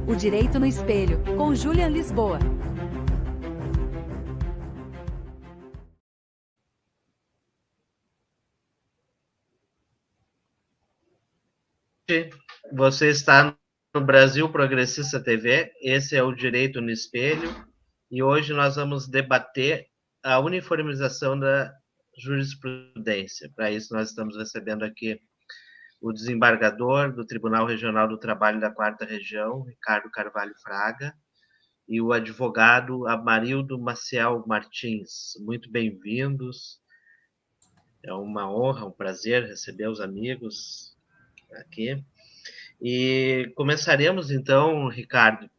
O Direito no Espelho, com Julian Lisboa. Você está no Brasil Progressista TV, esse é o Direito no Espelho, e hoje nós vamos debater a uniformização da jurisprudência. Para isso, nós estamos recebendo aqui o desembargador do Tribunal Regional do Trabalho da 4ª Região, Ricardo Carvalho Fraga, e o advogado Amarildo Maciel Martins. Muito bem-vindos. É uma honra, um prazer receber os amigos aqui. E começaremos, então, Ricardo,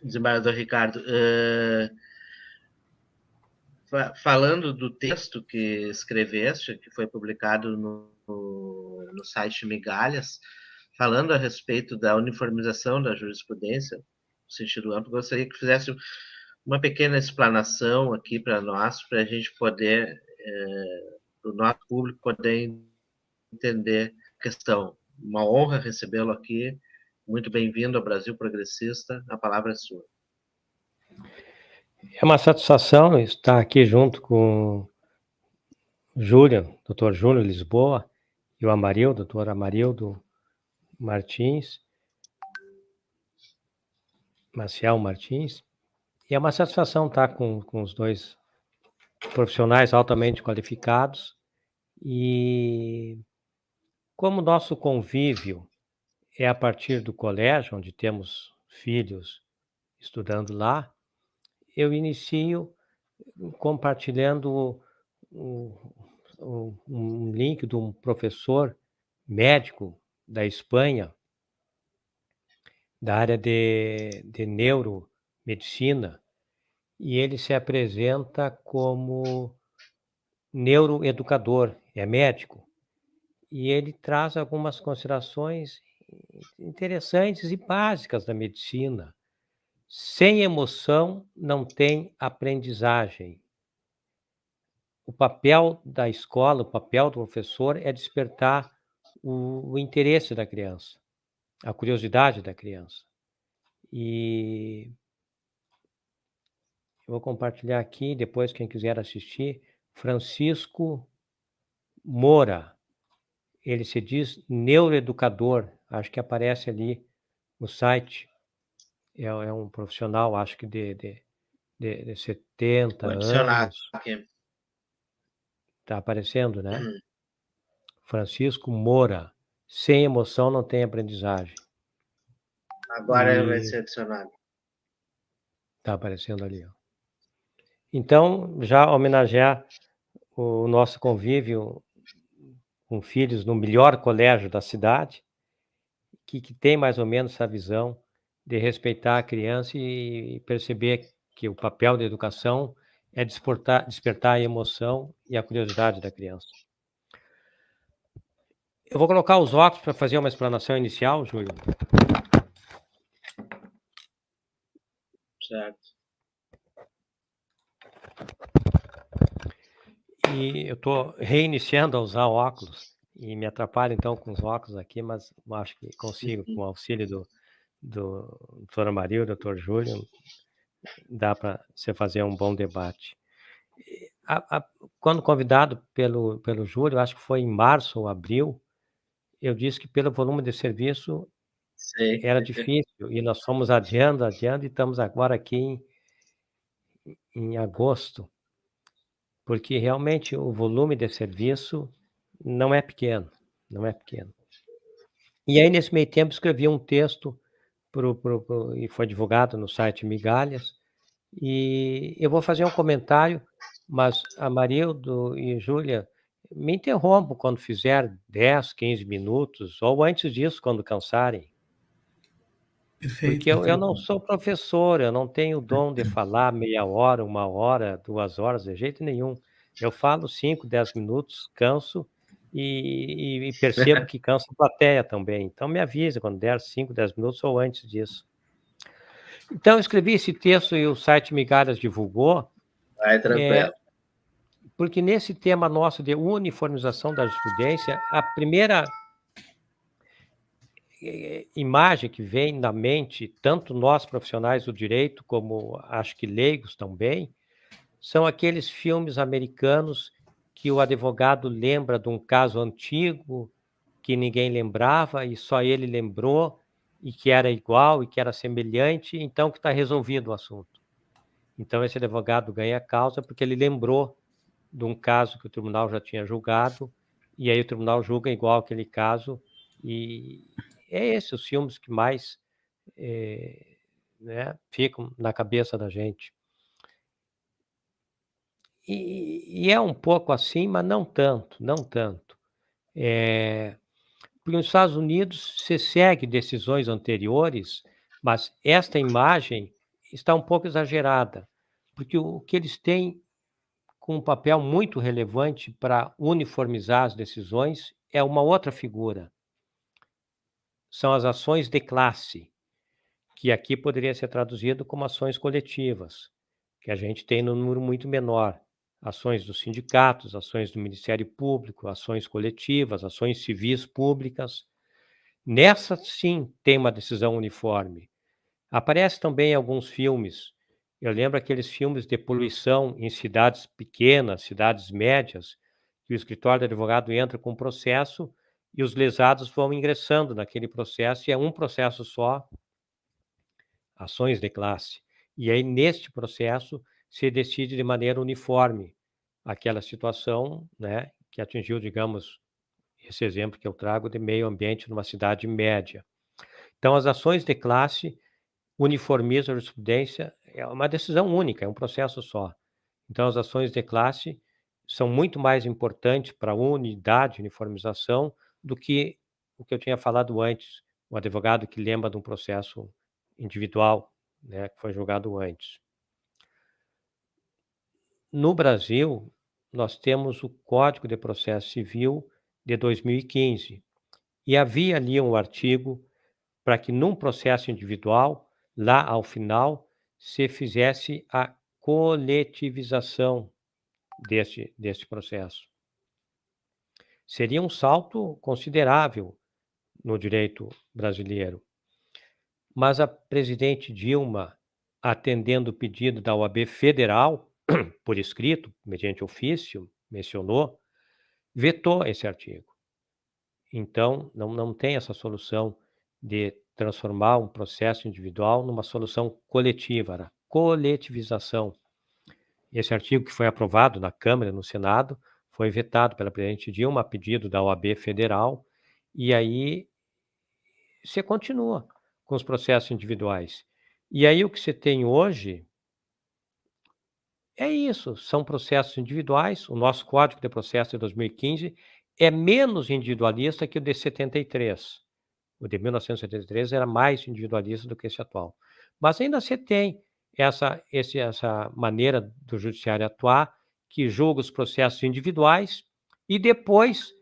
desembargador Ricardo, falando do texto que escreveste, que foi publicado no site Migalhas, falando a respeito da uniformização da jurisprudência, no sentido amplo, gostaria que fizesse uma pequena explanação aqui para nós, para a gente poder, o nosso público poder entender a questão. Uma honra recebê-lo aqui. Muito bem-vindo ao Brasil Progressista. A palavra é sua. É uma satisfação estar aqui junto com o Júlio, Dr. Júlio Lisboa, e o Amarildo, Dr. Amarildo Martins, Maciel Martins. E é uma satisfação estar com os dois profissionais altamente qualificados. E como nosso convívio é a partir do colégio, onde temos filhos estudando lá, eu inicio compartilhando um link de um professor médico da Espanha, da área de neuromedicina, e ele se apresenta como neuroeducador, é médico, e ele traz algumas considerações interessantes e básicas da medicina. Sem emoção não tem aprendizagem. O papel da escola, o papel do professor é despertar o interesse da criança, a curiosidade da criança. E eu vou compartilhar aqui, depois quem quiser assistir, Francisco Moura. Ele se diz neuroeducador, acho que aparece ali no site. É um profissional, acho que de 70 anos. Está aparecendo, né? Francisco Moura. Sem emoção não tem aprendizagem. Agora vai ser adicionado. Está aparecendo ali, ó. Então, já homenagear o nosso convívio com filhos no melhor colégio da cidade, que tem mais ou menos essa visão de respeitar a criança e perceber que o papel da educação é despertar a emoção e a curiosidade da criança. Eu vou colocar os óculos para fazer uma explanação inicial, Júlio. Certo. E eu estou reiniciando a usar óculos e me atrapalho então com os óculos aqui, mas acho que consigo, com o auxílio do Dr. Amarildo, Dr. Júlio, dá para você fazer um bom debate. Quando convidado pelo Júlio, acho que foi em março ou abril, eu disse que pelo volume de serviço era difícil, e nós fomos adiando, e estamos agora aqui em agosto, porque realmente o volume de serviço não é pequeno. E aí, nesse meio tempo, escrevi um texto e foi divulgado no site Migalhas, e eu vou fazer um comentário, mas Amarildo e Júlia, me interrompam quando fizer 10, 15 minutos, ou antes disso, quando cansarem. Perfeito. Porque eu não sou professor, eu não tenho o dom de falar meia hora, 1 hora, 2 horas, de jeito nenhum. Eu falo 5, 10 minutos, canso e percebo que cansa a plateia também. Então me avisa quando der 5, 10 minutos ou antes disso. Então eu escrevi esse texto e o site Migalhas divulgou. Vai tranquilo. Porque nesse tema nosso de uniformização da jurisprudência, a primeira imagem que vem na mente, tanto nós profissionais do direito, como acho que leigos também, são aqueles filmes americanos que o advogado lembra de um caso antigo que ninguém lembrava e só ele lembrou, e que era igual e que era semelhante, então que está resolvido o assunto. Então esse advogado ganha causa porque ele lembrou de um caso que o tribunal já tinha julgado, e aí o tribunal julga igual aquele caso, e é esses os filmes que mais né, ficam na cabeça da gente. E é um pouco assim, mas não tanto, não tanto. Porque nos Estados Unidos você segue decisões anteriores, mas esta imagem está um pouco exagerada, porque o que eles têm com um papel muito relevante para uniformizar as decisões é uma outra figura. São as ações de classe, que aqui poderia ser traduzido como ações coletivas, que a gente tem num número muito menor. Ações dos sindicatos, ações do Ministério Público, ações coletivas, ações civis públicas. Nessa, sim, tem uma decisão uniforme. Aparece também em alguns filmes. Eu lembro aqueles filmes de poluição em cidades pequenas, cidades médias, que o escritório do advogado entra com um processo e os lesados vão ingressando naquele processo, e é um processo só, ações de classe. E aí, neste processo, se decide de maneira uniforme aquela situação, né, que atingiu, digamos, esse exemplo que eu trago de meio ambiente numa cidade média. Então, as ações de classe uniformizam a jurisprudência, é uma decisão única, é um processo só. Então, as ações de classe são muito mais importantes para a unidade, uniformização, do que o que eu tinha falado antes, o advogado que lembra de um processo individual, né, que foi julgado antes. No Brasil, nós temos o Código de Processo Civil de 2015, e havia ali um artigo para que num processo individual, lá ao final, se fizesse a coletivização deste processo. Seria um salto considerável no direito brasileiro. Mas a presidente Dilma, atendendo o pedido da OAB Federal, por escrito, mediante ofício, mencionou, vetou esse artigo. Então, não tem essa solução de transformar um processo individual numa solução coletiva, era coletivização. Esse artigo que foi aprovado na Câmara e no Senado foi vetado pela presidente Dilma a pedido da OAB Federal, e aí você continua com os processos individuais. E aí o que você tem hoje é isso, são processos individuais. O nosso Código de Processo de 2015 é menos individualista que o de 73. O de 1973 era mais individualista do que esse atual. Mas ainda você tem essa maneira do judiciário atuar, que julga os processos individuais e depois,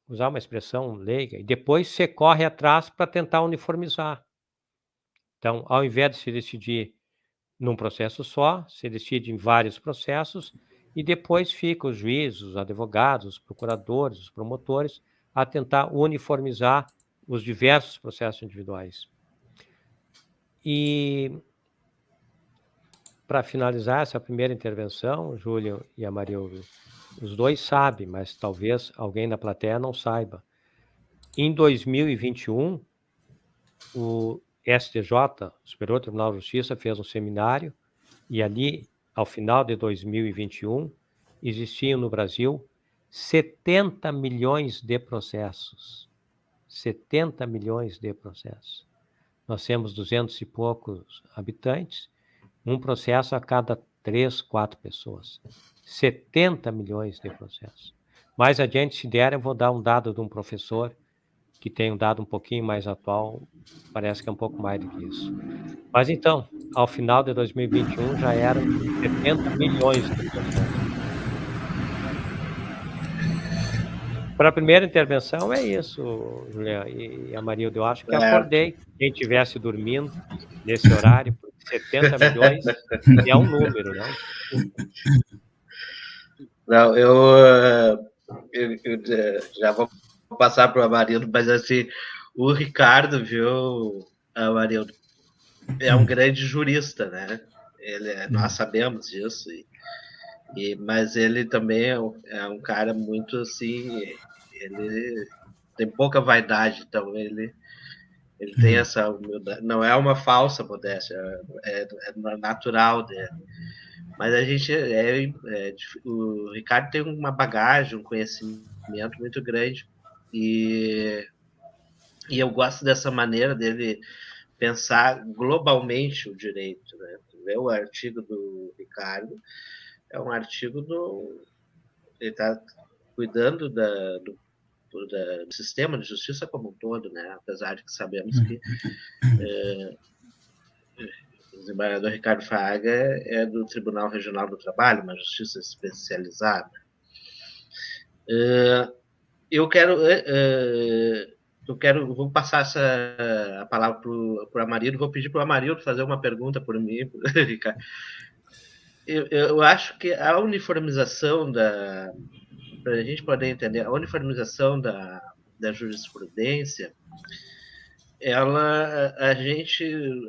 usar uma expressão leiga, e depois você corre atrás para tentar uniformizar. Então, ao invés de se decidir num processo só, se decide em vários processos, e depois ficam os juízes, os advogados, os procuradores, os promotores, a tentar uniformizar os diversos processos individuais. E, para finalizar essa primeira intervenção, Júlio e Amarildo, os dois sabem, mas talvez alguém na plateia não saiba. Em 2021, o STJ, o Superior Tribunal de Justiça, fez um seminário, e ali, ao final de 2021, existiam no Brasil 70 milhões de processos. 70 milhões de processos. Nós temos 200 e poucos habitantes, um processo a cada 3, 4 pessoas. 70 milhões de processos. Mais adiante, se der, eu vou dar um dado de um professor que tem um dado um pouquinho mais atual, parece que é um pouco mais do que isso. Mas então, ao final de 2021, já eram 70 milhões de processos. Para a primeira intervenção é isso, Julião e Amarildo. Eu acho que acordei. Quem estivesse dormindo nesse horário, porque 70 milhões é um número, não? Não, eu já vou passar para o Amarildo, mas assim, O Ricardo, viu, Amarildo, é um grande jurista, né? Nós sabemos disso, mas ele também é um cara muito assim, ele tem pouca vaidade, então ele tem essa humildade, não é uma falsa modéstia, é natural dele. Mas a gente o Ricardo tem uma bagagem, um conhecimento muito grande, e eu gosto dessa maneira dele pensar globalmente o direito, né? Tu vê o artigo do Ricardo, é um artigo ele está cuidando do sistema de justiça como um todo, né? Apesar de que sabemos que o desembargador Ricardo Fraga é do Tribunal Regional do Trabalho, uma justiça especializada. Vou passar a palavra para o Amarildo, vou pedir para o Amarildo fazer uma pergunta por mim, Ricardo. Eu acho que a uniformização para a gente poder entender, a uniformização da jurisprudência,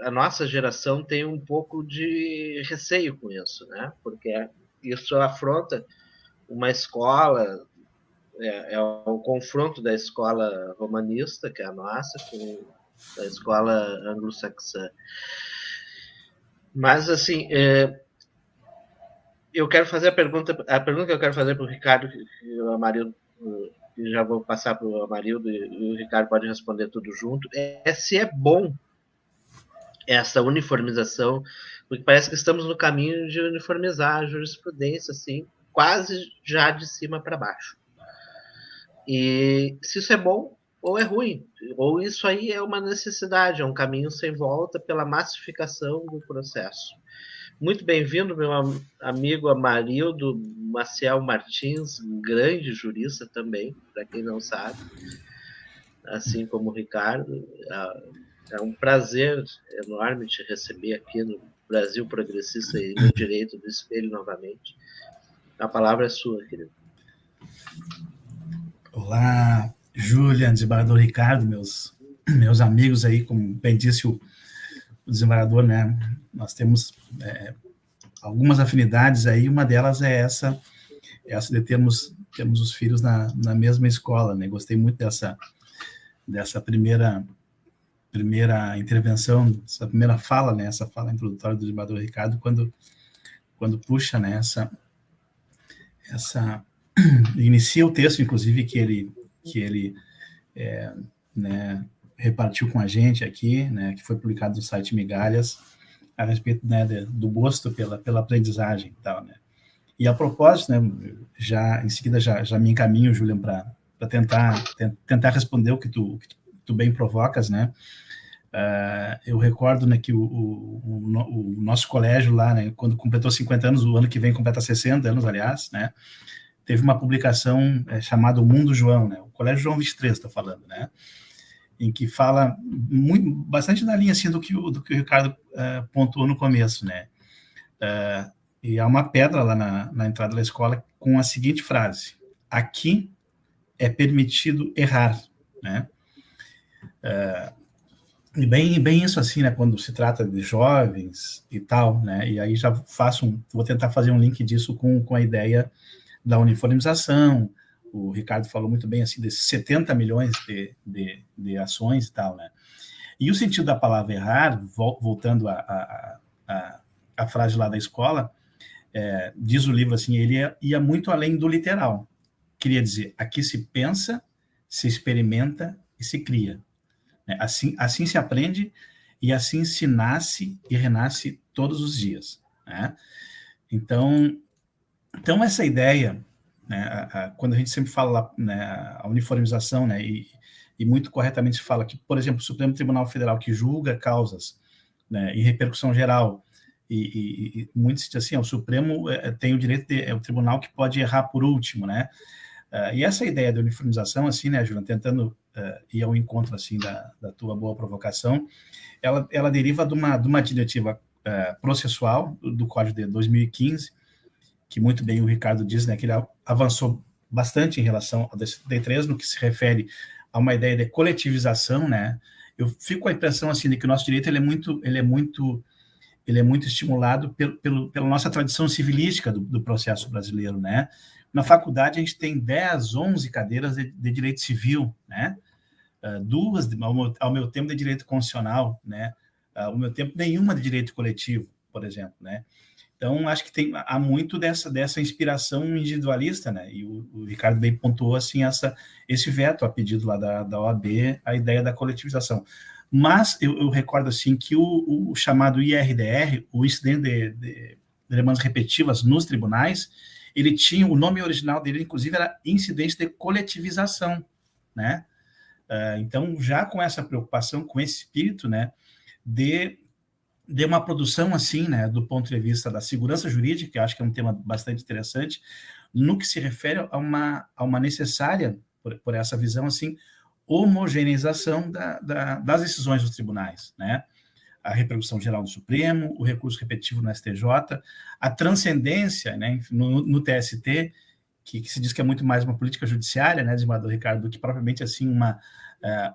a nossa geração tem um pouco de receio com isso, né? Porque isso afronta uma escola, é o confronto da escola romanista, que é a nossa, com a escola anglo-saxã. Mas, assim, eu quero fazer a pergunta que eu quero fazer para o Ricardo, e o Amarildo, e já vou passar para o Amarildo, e o Ricardo pode responder tudo junto, se é bom essa uniformização, porque parece que estamos no caminho de uniformizar a jurisprudência, assim, quase já de cima para baixo. E se isso é bom ou é ruim, ou isso aí é uma necessidade, é um caminho sem volta pela massificação do processo. Muito bem-vindo, meu amigo Amarildo Maciel Martins, grande jurista também, para quem não sabe, assim como o Ricardo. É um prazer enorme te receber aqui no Brasil Progressista e no Direito do Espelho novamente. A palavra é sua, querido. Olá, Júlia, desembargador Ricardo, meus amigos aí, como bem disse o desembargador, né? Nós temos algumas afinidades aí, uma delas é essa de termos os filhos na mesma escola, né? Gostei muito dessa primeira intervenção, essa primeira fala, né? Essa fala introdutória do desembargador Ricardo, quando puxa, né? Essa inicia o texto, inclusive, que ele né, repartiu com a gente aqui, né, que foi publicado no site Migalhas, a respeito, né, do gosto pela aprendizagem e tal, né. E a propósito, né, em seguida já me encaminho, Julian, para tentar responder o que tu bem provocas, né. Eu recordo, né, que o nosso colégio lá, né, quando completou 50 anos, o ano que vem completa 60 anos, aliás, né, teve uma publicação chamada O Mundo João, né, o Colégio João 23, estou falando, né, em que fala bastante na linha assim, do que o Ricardo pontuou no começo, né, e há uma pedra lá na entrada da escola com a seguinte frase: aqui é permitido errar, né, e bem isso assim, né, quando se trata de jovens e tal, né, e aí já vou tentar fazer um link disso com a ideia da uniformização. O Ricardo falou muito bem assim desses 70 milhões de ações e tal, né? E o sentido da palavra errar, voltando à frase lá da escola, diz o livro assim, ele ia muito além do literal. Queria dizer, aqui se pensa, se experimenta e se cria. Assim se aprende e assim se nasce e renasce todos os dias, né? Então essa ideia, né, quando a gente sempre fala, né, a uniformização, né, e muito corretamente se fala que, por exemplo, o Supremo Tribunal Federal, que julga causas, né, em repercussão geral, e muitos dizem assim, o Supremo tem o direito é o tribunal que pode errar por último, né? E essa ideia de uniformização, assim, né, Juliana, tentando ir ao encontro, assim, da tua boa provocação, ela deriva de uma diretiva processual do Código de 2015, que muito bem o Ricardo diz, né, que ele avançou bastante em relação ao D3 no que se refere a uma ideia de coletivização, né? Eu fico com a impressão assim de que o nosso direito ele é muito estimulado pela nossa tradição civilística do processo brasileiro, né? Na faculdade a gente tem 10, 11 cadeiras de direito civil, né? Duas ao meu tempo de direito constitucional, né? Ao meu tempo nenhuma de direito coletivo, por exemplo, né? Então acho que há muito dessa inspiração individualista, né? E o Ricardo bem pontuou assim esse veto a pedido lá da OAB, a ideia da coletivização. Mas eu recordo assim que o chamado IRDR, o incidente de demandas repetitivas nos tribunais, ele tinha, o nome original dele, inclusive, era incidente de coletivização, né? Então, já com essa preocupação, com esse espírito, né, de uma produção assim, né, do ponto de vista da segurança jurídica, que eu acho que é um tema bastante interessante, no que se refere a uma necessária, por essa visão assim, homogeneização das decisões dos tribunais, né? A repercussão geral no Supremo, o recurso repetitivo no STJ, a transcendência, né, no TST, que se diz que é muito mais uma política judiciária, né, desembargador Ricardo, do que propriamente assim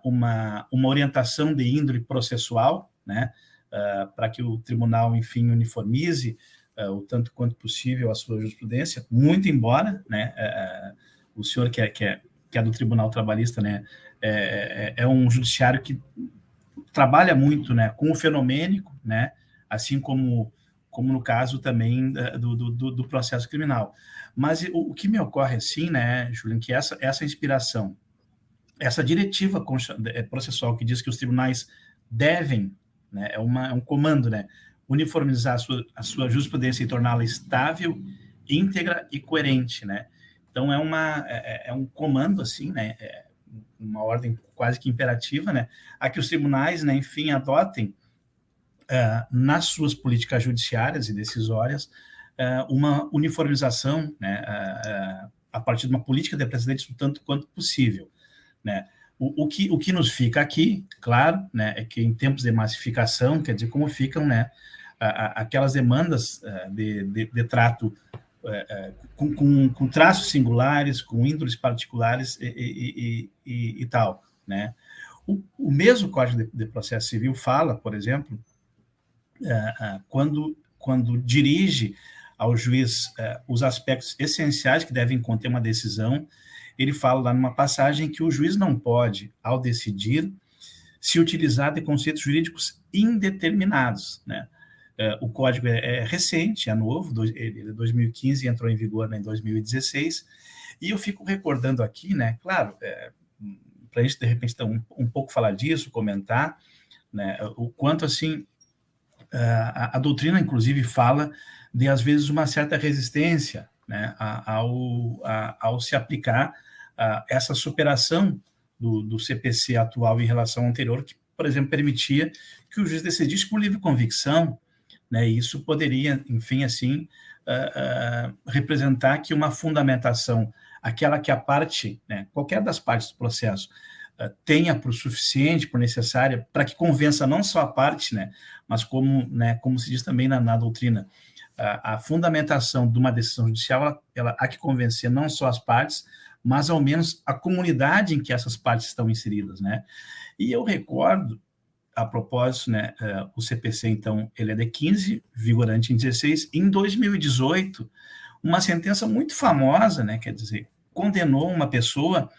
uma orientação de índole processual, né, para que o tribunal, enfim, uniformize o tanto quanto possível a sua jurisprudência, muito embora, né, o senhor que é do Tribunal Trabalhista, né, é um judiciário que trabalha muito, né, com o fenomênico, né, assim como no caso também do processo criminal. Mas o que me ocorre assim, né, Julian, que essa inspiração, essa diretiva processual que diz que os tribunais devem, né, é um comando, né, uniformizar a sua jurisprudência e torná-la estável, íntegra e coerente, né. Então é um comando assim, né, uma ordem quase que imperativa, né, a que os tribunais, né, enfim, adotem nas suas políticas judiciárias e decisórias uma uniformização, né, a partir de uma política de precedentes o tanto quanto possível, né. O que nos fica aqui, claro, né, é que em tempos de massificação, quer dizer, como ficam, né, aquelas demandas de trato com traços singulares, com índoles particulares e tal, né. O mesmo Código de Processo Civil fala, por exemplo, quando dirige ao juiz os aspectos essenciais que devem conter uma decisão, ele fala lá numa passagem que o juiz não pode, ao decidir, se utilizar de conceitos jurídicos indeterminados, né? O código é recente, é novo, ele é de 2015 e entrou em vigor, né, em 2016, e eu fico recordando aqui, né, claro, para a gente, de repente, um pouco falar disso, comentar, né, o quanto, assim, a doutrina, inclusive, fala de, às vezes, uma certa resistência, né, ao se aplicar essa superação do CPC atual em relação ao anterior, que, por exemplo, permitia que o juiz decidisse por livre convicção, né, e isso poderia, enfim, assim, representar que uma fundamentação, aquela que a parte, né, qualquer das partes do processo, tenha por suficiente, por necessária, para que convença não só a parte, né, mas como se diz também na doutrina, a fundamentação de uma decisão judicial, ela há que convencer não só as partes, mas ao menos a comunidade em que essas partes estão inseridas, né? E eu recordo, a propósito, né, o CPC, então, ele é de 15, vigorante em 16, em 2018, uma sentença muito famosa, né, quer dizer, condenou uma pessoa,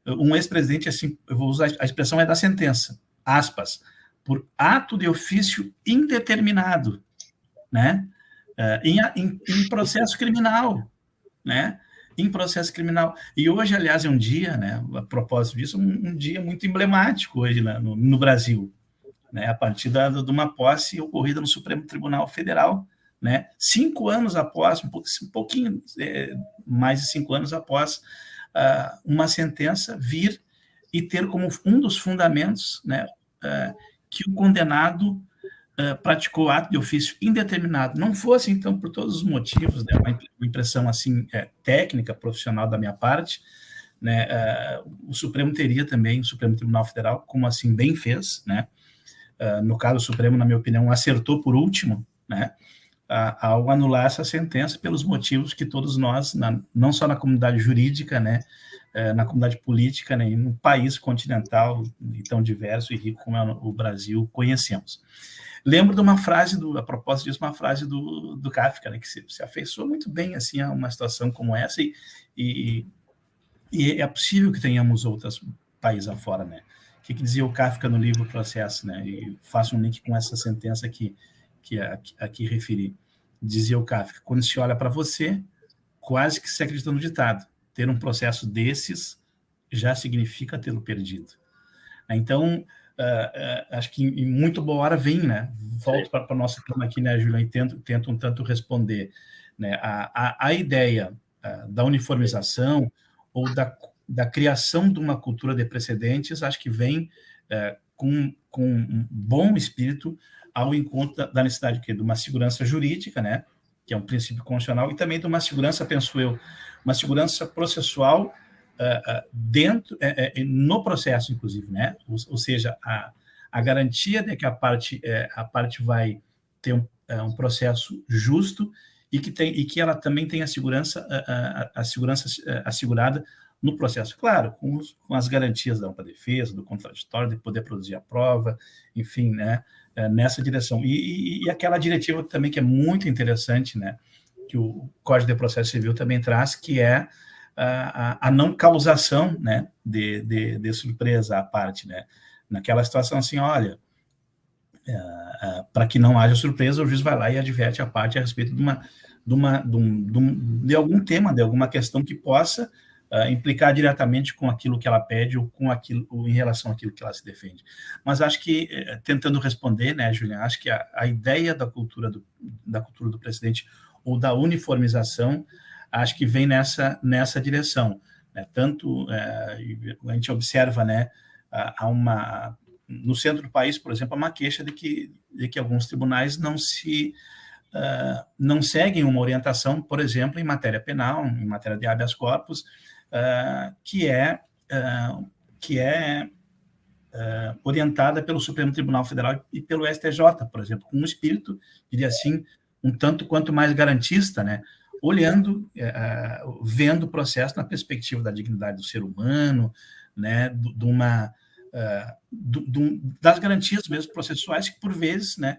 um ex-presidente, assim, eu vou usar a expressão da sentença, aspas, por ato de ofício indeterminado, né, em processo criminal, né, em processo criminal. E hoje, aliás, é um dia, né, a propósito disso, um dia muito emblemático hoje no Brasil, né, a partir de uma posse ocorrida no Supremo Tribunal Federal, né, 5 anos após, um pouquinho mais de 5 anos após uma sentença vir e ter como um dos fundamentos, né, que o condenado praticou ato de ofício indeterminado. Não fosse, então, por todos os motivos, né, uma impressão assim, técnica, profissional da minha parte, né, o Supremo teria também, o Supremo Tribunal Federal, como assim bem fez, né, no caso, o Supremo, na minha opinião, acertou por último, né, ao anular essa sentença pelos motivos que todos nós, não só na comunidade jurídica, né, na comunidade política, né, e num país continental e tão diverso e rico como é o Brasil, conhecemos. Lembro de uma frase, a propósito disso, uma frase do Kafka, né, que se afeiçoa muito bem assim, a uma situação como essa, e é possível que tenhamos outros países afora, né? O que dizia o Kafka no livro Processo, né? E faço um link com essa sentença que aqui referi. Dizia o Kafka: quando se olha para você, quase que se acredita no ditado, ter um processo desses já significa tê-lo perdido. Então, acho que em muito boa hora vem, né? Volto para o nosso tema aqui, né, Julião, e tento um tanto responder, né? A ideia da uniformização ou da criação de uma cultura de precedentes, acho que vem com um bom espírito ao encontro da necessidade de uma segurança jurídica, né, que é um princípio constitucional, e também de uma segurança, penso eu, uma segurança processual dentro, no processo, inclusive, né, ou seja, a garantia de que a parte vai ter um processo justo e que ela também tem a segurança assegurada no processo, claro, com as garantias da ampla defesa, do contraditório, de poder produzir a prova, enfim, né, nessa direção. E aquela diretiva também que é muito interessante, né, que o Código de Processo Civil também traz, que é a não causação, né, de surpresa à parte, né, naquela situação assim, olha, para que não haja surpresa, o juiz vai lá e adverte a parte a respeito de algum tema, de alguma questão que possa implicar diretamente com aquilo que ela pede ou em relação àquilo que ela se defende. Mas acho que, tentando responder, né, Juliana, acho que a ideia da cultura do precedente ou da uniformização, acho que vem nessa direção, né? Tanto a gente observa, né, no centro do país, por exemplo, há uma queixa de que alguns tribunais não seguem uma orientação, por exemplo, em matéria penal, em matéria de habeas corpus, que é orientada pelo Supremo Tribunal Federal e pelo STJ, por exemplo, com um espírito, diria assim, um tanto quanto mais garantista, né? Olhando, vendo o processo na perspectiva da dignidade do ser humano, né? Das garantias mesmo processuais que, por vezes, né?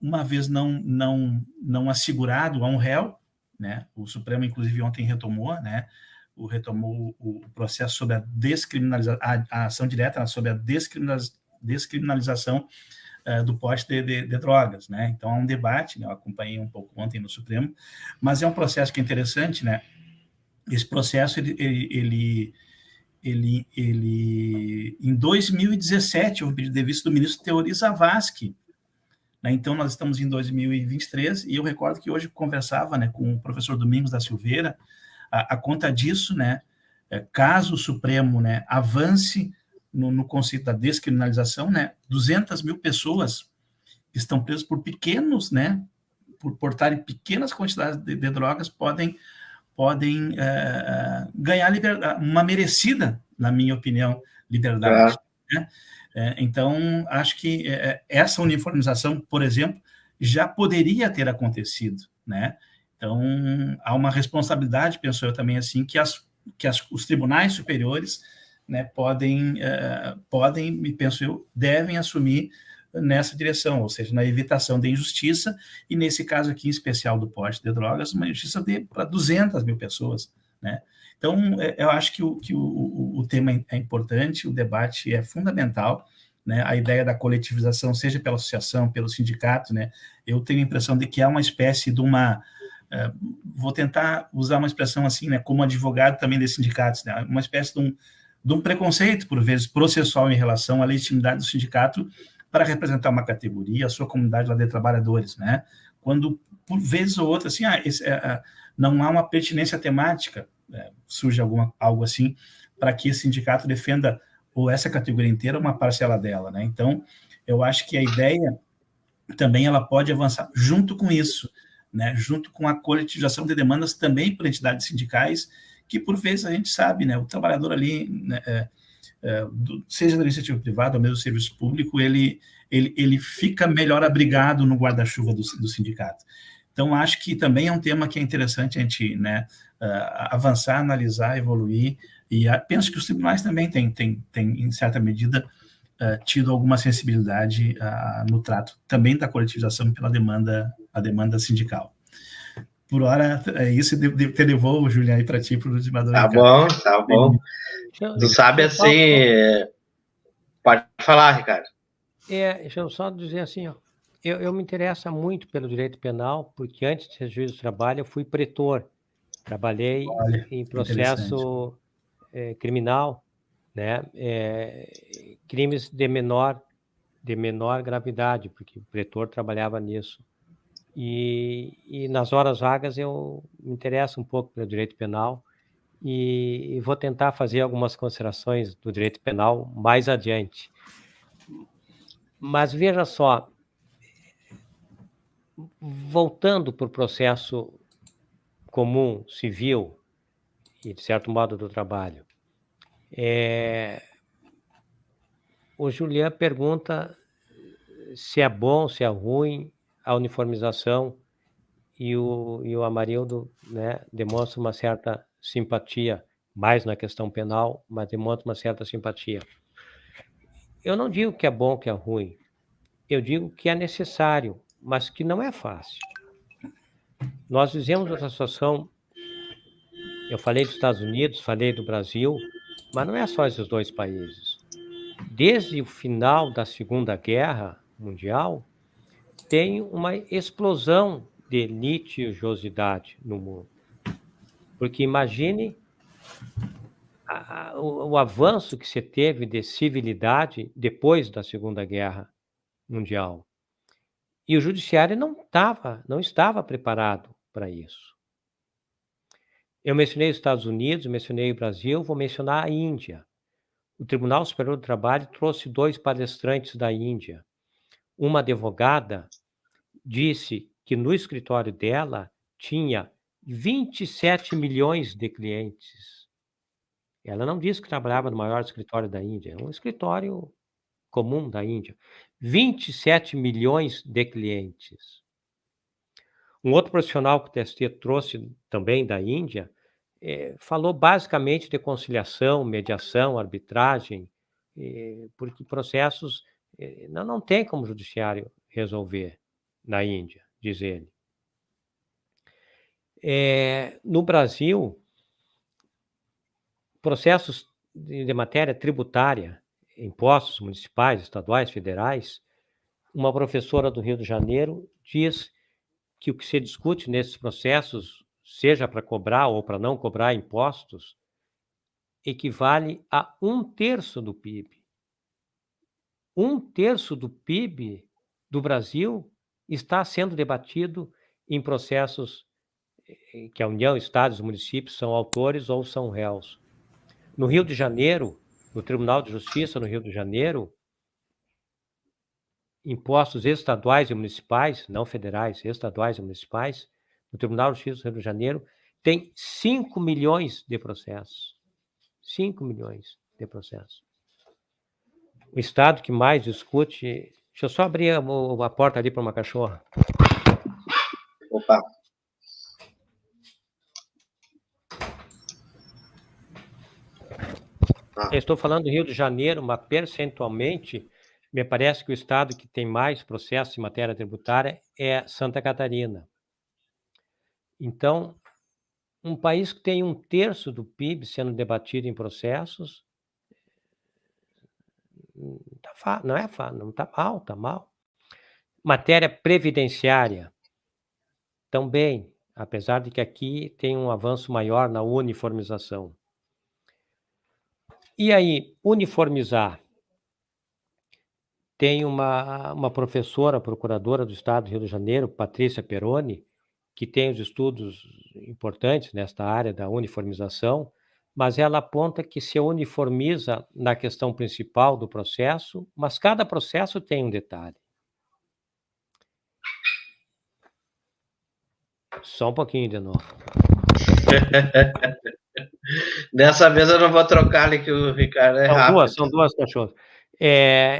Uma vez não assegurado a um réu, né? O Supremo, inclusive, ontem retomou o processo sobre a ação direta sobre a descriminalização do porte de drogas, né? Então, há um debate, né? Eu acompanhei um pouco ontem no Supremo, mas é um processo que é interessante, né? Esse processo, ele em 2017, houve um pedido de vista do ministro Teori Zavascki, né? Então, nós estamos em 2023, e eu recordo que hoje conversava, né, com o professor Domingos da Silveira, a conta disso, né, caso o Supremo, né, avance no conceito da descriminalização, né, 200 mil pessoas que estão presas por pequenos, né, por portarem pequenas quantidades de drogas, podem ganhar liberdade, uma merecida, na minha opinião, liberdade. Né? Então, acho que essa uniformização, por exemplo, já poderia ter acontecido, né? Então, há uma responsabilidade, penso eu também assim, que os tribunais superiores, né, podem, e penso eu, devem assumir nessa direção, ou seja, na evitação da injustiça, e nesse caso aqui em especial do porte de drogas, uma injustiça para 200 mil pessoas, né? Então, eu acho que o tema é importante, o debate é fundamental, né? A ideia da coletivização, seja pela associação, pelo sindicato, né? Eu tenho a impressão de que há uma espécie de vou tentar usar uma expressão assim, né, como advogado também desses sindicatos, né, uma espécie de um preconceito, por vezes, processual em relação à legitimidade do sindicato para representar uma categoria, a sua comunidade lá de trabalhadores, né, quando, por vezes ou outra, assim, não há uma pertinência temática, surge algo assim, para que esse sindicato defenda ou essa categoria inteira, uma parcela dela, né, então, eu acho que a ideia também ela pode avançar junto com isso, né, junto com a coletivização de demandas também por entidades sindicais, que por vezes a gente sabe, né, o trabalhador ali, né, seja da iniciativa privada ou mesmo do serviço público, ele fica melhor abrigado no guarda-chuva do sindicato. Então, acho que também é um tema que é interessante a gente, né, avançar, analisar, evoluir, e penso que os tribunais também têm em certa medida, tido alguma sensibilidade no trato também da coletivização pela demanda sindical. Por hora, é isso, e devolvo, Julián, aí para ti, para o ultimador. Tá bom, tá bom. Tu sabe assim... Pode falar, Ricardo. Deixa eu só dizer assim, ó, eu me interesso muito pelo direito penal, porque antes de ser juiz do trabalho, eu fui pretor. Trabalhei em processo criminal, né? Crimes de menor gravidade, porque o pretor trabalhava nisso. E nas horas vagas eu me interesso um pouco pelo direito penal e vou tentar fazer algumas considerações do direito penal mais adiante. Mas veja só, voltando para o processo comum, civil e, de certo modo, do trabalho, o Julián pergunta se é bom, se é ruim a uniformização, e o Amarildo, né, demonstra uma certa simpatia, mais na questão penal, mas demonstra uma certa simpatia. Eu não digo que é bom, que é ruim. Eu digo que é necessário, mas que não é fácil. Nós vivemos essa situação, eu falei dos Estados Unidos, falei do Brasil, mas não é só esses dois países. Desde o final da Segunda Guerra Mundial, tem uma explosão de litigiosidade no mundo. Porque imagine o avanço que se teve de civilidade depois da Segunda Guerra Mundial. E o judiciário não estava preparado para isso. Eu mencionei os Estados Unidos, mencionei o Brasil, vou mencionar a Índia. O Tribunal Superior do Trabalho trouxe 2 palestrantes da Índia. Uma advogada disse que no escritório dela tinha 27 milhões de clientes. Ela não disse que trabalhava no maior escritório da Índia, é um escritório comum da Índia. 27 milhões de clientes. Um outro profissional que o TST trouxe também da Índia, falou basicamente de conciliação, mediação, arbitragem, porque processos não tem como o judiciário resolver na Índia, diz ele. No Brasil, processos de matéria tributária, impostos municipais, estaduais, federais, uma professora do Rio de Janeiro diz que o que se discute nesses processos, seja para cobrar ou para não cobrar impostos, equivale a 1/3 do PIB. 1/3 do PIB do Brasil está sendo debatido em processos que a União, Estados e municípios são autores ou são réus. No Rio de Janeiro, no Tribunal de Justiça no Rio de Janeiro, impostos estaduais e municipais, não federais, estaduais e municipais, no Tribunal de Justiça do Rio de Janeiro, tem 5 milhões de processos. 5 milhões de processos. O estado que mais discute... Deixa eu só abrir a porta ali para uma cachorra. Opa! Eu estou falando do Rio de Janeiro, mas percentualmente, me parece que o estado que tem mais processos em matéria tributária é Santa Catarina. Então, um país que tem 1/3 do PIB sendo debatido em processos, não é fácil, não está mal, está mal. Matéria previdenciária, também, apesar de que aqui tem um avanço maior na uniformização. E aí, uniformizar. Tem uma professora, procuradora do Estado do Rio de Janeiro, Patrícia Peroni, que tem os estudos importantes nesta área da uniformização, mas ela aponta que se uniformiza na questão principal do processo, mas cada processo tem um detalhe. Só um pouquinho de novo. Dessa vez eu não vou trocar ali, que o Ricardo é rápido. São duas cachorras.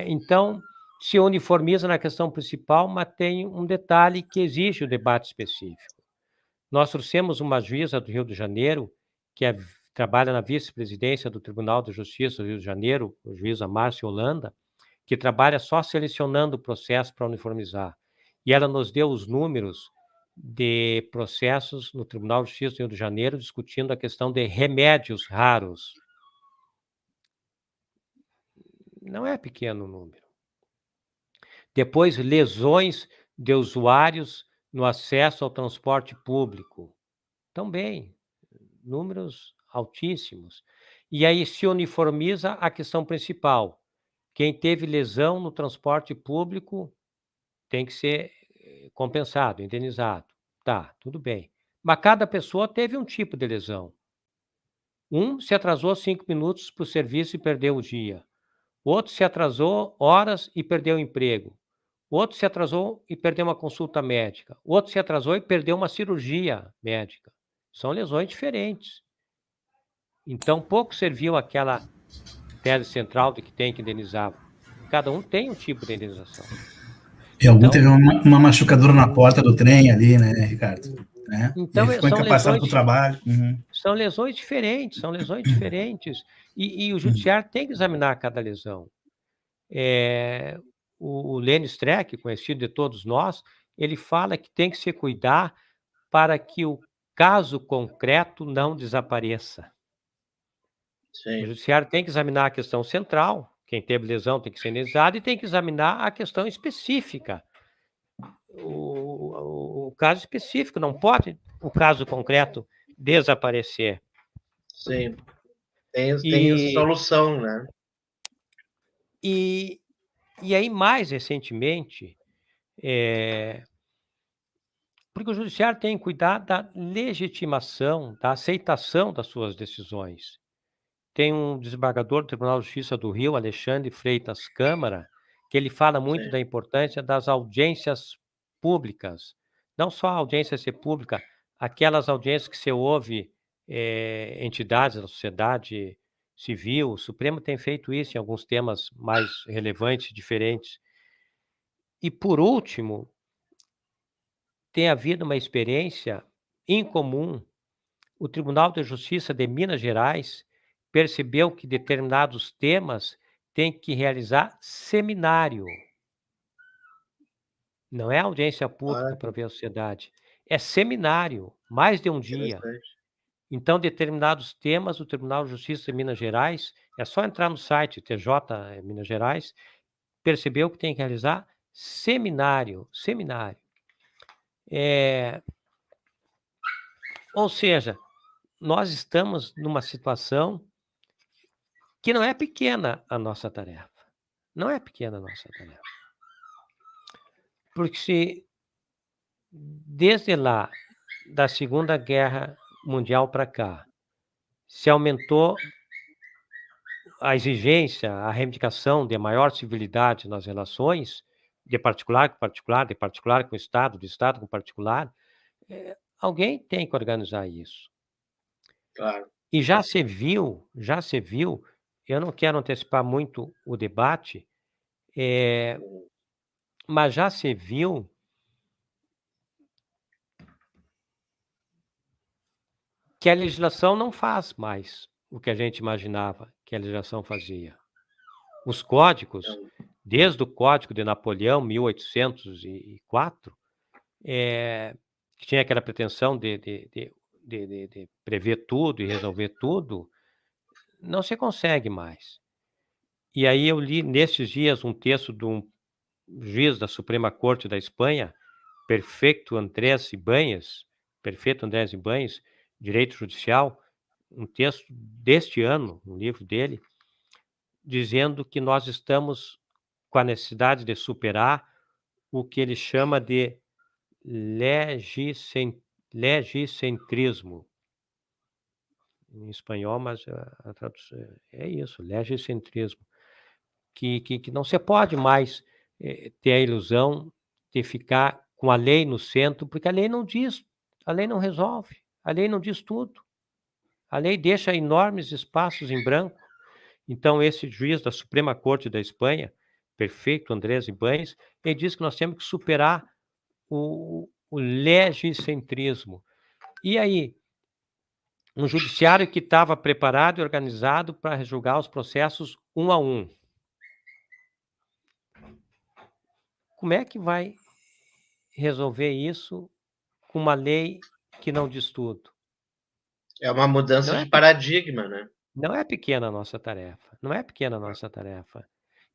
Então, se uniformiza na questão principal, mas tem um detalhe que exige o debate específico. Nós trouxemos uma juíza do Rio de Janeiro, que trabalha na vice-presidência do Tribunal de Justiça do Rio de Janeiro, a juíza Márcia Holanda, que trabalha só selecionando o processo para uniformizar. E ela nos deu os números de processos no Tribunal de Justiça do Rio de Janeiro discutindo a questão de remédios raros. Não é pequeno o número. Depois, lesões de usuários no acesso ao transporte público. Também, números altíssimos. E aí se uniformiza a questão principal. Quem teve lesão no transporte público tem que ser compensado, indenizado. Tá, tudo bem. Mas cada pessoa teve um tipo de lesão. Um se atrasou 5 minutos para o serviço e perdeu o dia. Outro se atrasou horas e perdeu o emprego. Outro se atrasou e perdeu uma consulta médica. Outro se atrasou e perdeu uma cirurgia médica. São lesões diferentes. Então, pouco serviu aquela tese central de que tem que indenizar. Cada um tem um tipo de indenização. E algum teve uma machucadura na porta do trem ali, né, Ricardo? Né? Então, ficou incapacitado para o trabalho. São lesões diferentes, E o judiciário tem que examinar cada lesão. O Lênin Streck, conhecido de todos nós, ele fala que tem que se cuidar para que o caso concreto não desapareça. Sim. O judiciário tem que examinar a questão central, quem teve lesão tem que ser indenizado, e tem que examinar a questão específica. O caso específico, não pode o caso concreto desaparecer. Sim. Tem solução, né? E aí, mais recentemente, porque o judiciário tem que cuidar da legitimação, da aceitação das suas decisões. Tem um desembargador do Tribunal de Justiça do Rio, Alexandre Freitas Câmara, que ele fala muito da importância das audiências públicas. Não só a audiência ser pública, aquelas audiências que se ouve entidades da sociedade civil. O Supremo tem feito isso em alguns temas mais relevantes, diferentes. E, por último, tem havido uma experiência incomum. O Tribunal de Justiça de Minas Gerais percebeu que determinados temas têm que realizar seminário. Não é audiência pública para ver a sociedade. É seminário, mais de um dia. Então, determinados temas, o Tribunal de Justiça de Minas Gerais, é só entrar no site TJ Minas Gerais, percebeu que tem que realizar seminário. Ou seja, nós estamos numa situação que não é pequena a nossa tarefa. Não é pequena a nossa tarefa. Porque se desde lá, da Segunda Guerra Mundial para cá, se aumentou a exigência, a reivindicação de maior civilidade nas relações, de particular com particular, de particular com o Estado, de Estado com particular, alguém tem que organizar isso. Claro. E já se viu, eu não quero antecipar muito o debate, mas já se viu que a legislação não faz mais o que a gente imaginava que a legislação fazia. Os códigos, desde o Código de Napoleão, 1804, que tinha aquela pretensão de prever tudo e resolver tudo, não se consegue mais. E aí eu li nesses dias um texto de um juiz da Suprema Corte da Espanha, Perfeito Andrés Ibáñez, Direito Judicial, um texto deste ano, um livro dele, dizendo que nós estamos com a necessidade de superar o que ele chama de legicentrismo. Em espanhol, mas a tradução é isso, legicentrismo. Que não se pode mais ter a ilusão de ficar com a lei no centro, porque a lei não diz, a lei não resolve, a lei não diz tudo. A lei deixa enormes espaços em branco. Então, esse juiz da Suprema Corte da Espanha, perfeito, Andrés Ibáñez, ele diz que nós temos que superar o legicentrismo. E aí, um judiciário que estava preparado e organizado para julgar os processos um a um. Como é que vai resolver isso com uma lei que não diz tudo? É uma mudança de paradigma, né? Não é pequena a nossa tarefa, não é pequena a nossa tarefa.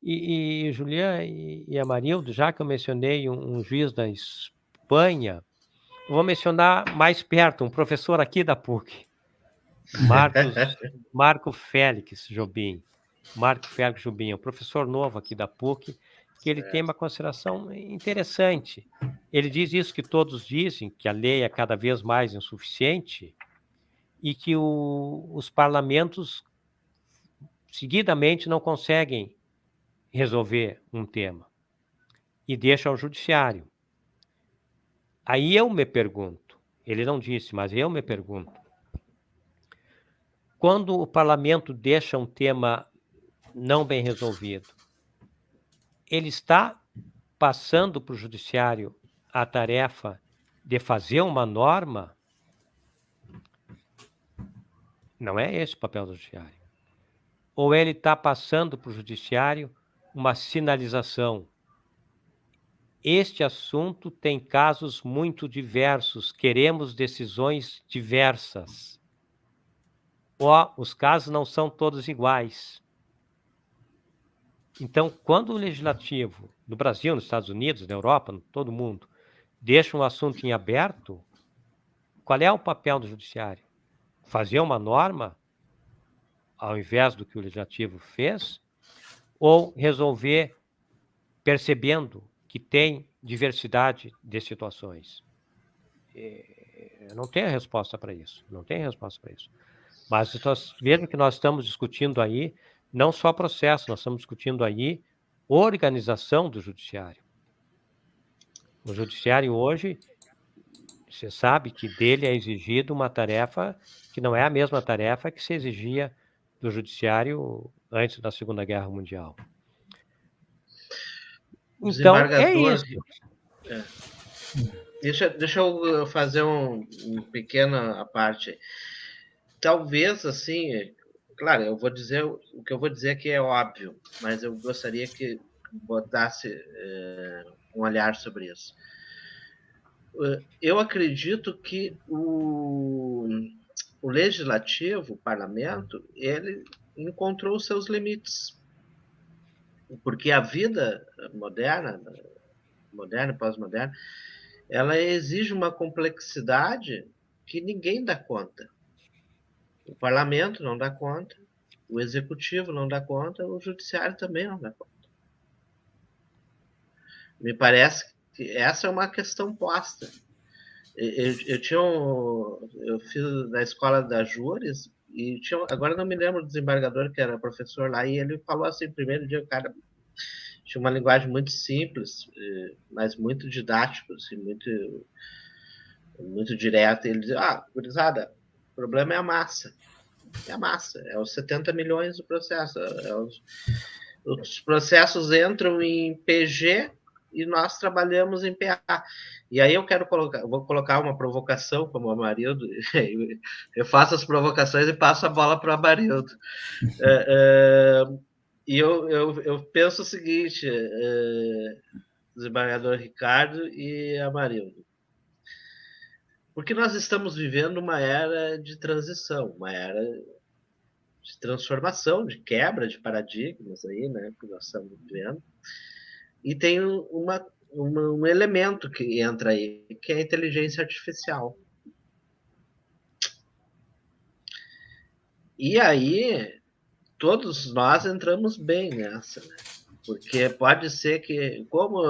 E Julián e Amarildo, já que eu mencionei um juiz da Espanha, vou mencionar mais perto, um professor aqui da PUC, Marco Félix Jobim. Marco Félix Jobim é um professor novo aqui da PUC, que ele tem uma consideração interessante. Ele diz isso que todos dizem, que a lei é cada vez mais insuficiente e que os parlamentos seguidamente não conseguem resolver um tema e deixam ao judiciário. Aí eu me pergunto, ele não disse, mas eu me pergunto, quando o parlamento deixa um tema não bem resolvido, ele está passando para o judiciário a tarefa de fazer uma norma? Não é esse o papel do judiciário. Ou ele está passando para o judiciário uma sinalização? Este assunto tem casos muito diversos, queremos decisões diversas. Os casos não são todos iguais. Então, quando o legislativo, no Brasil, nos Estados Unidos, na Europa, em todo mundo, deixa um assunto em aberto, qual é o papel do judiciário? Fazer uma norma, ao invés do que o legislativo fez, ou resolver percebendo que tem diversidade de situações? Eu não tenho resposta para isso, Mas vejam que nós estamos discutindo aí não só processo, nós estamos discutindo aí organização do judiciário. O judiciário hoje, você sabe que dele é exigido uma tarefa que não é a mesma tarefa que se exigia do judiciário antes da Segunda Guerra Mundial. Então, é isso. Deixa eu fazer um pequena parte. Talvez, assim, claro, o que eu vou dizer aqui é óbvio, mas eu gostaria que botasse um olhar sobre isso. Eu acredito que o legislativo, o parlamento, ele encontrou os seus limites. Porque a vida moderna, pós-moderna, ela exige uma complexidade que ninguém dá conta. O parlamento não dá conta, o executivo não dá conta, o judiciário também não dá conta. Me parece que essa é uma questão posta. Eu fiz na escola da Júris e agora não me lembro do desembargador que era professor lá, e ele falou assim, primeiro dia, o cara tinha uma linguagem muito simples, mas muito didático, assim, muito direto. Ele dizia, gurizada, o problema é a massa. É a massa, é os 70 milhões do processo. Os processos entram em PG e nós trabalhamos em PA. E aí eu vou colocar uma provocação, como o Amarildo, eu faço as provocações e passo a bola para o Amarildo. E eu penso o seguinte, desembargador Ricardo e Amarildo, porque nós estamos vivendo uma era de transição, uma era de transformação, de quebra de paradigmas aí, né, que nós estamos vivendo. E tem um elemento que entra aí, que é a inteligência artificial. E aí, todos nós entramos bem nessa, né? Porque pode ser que, como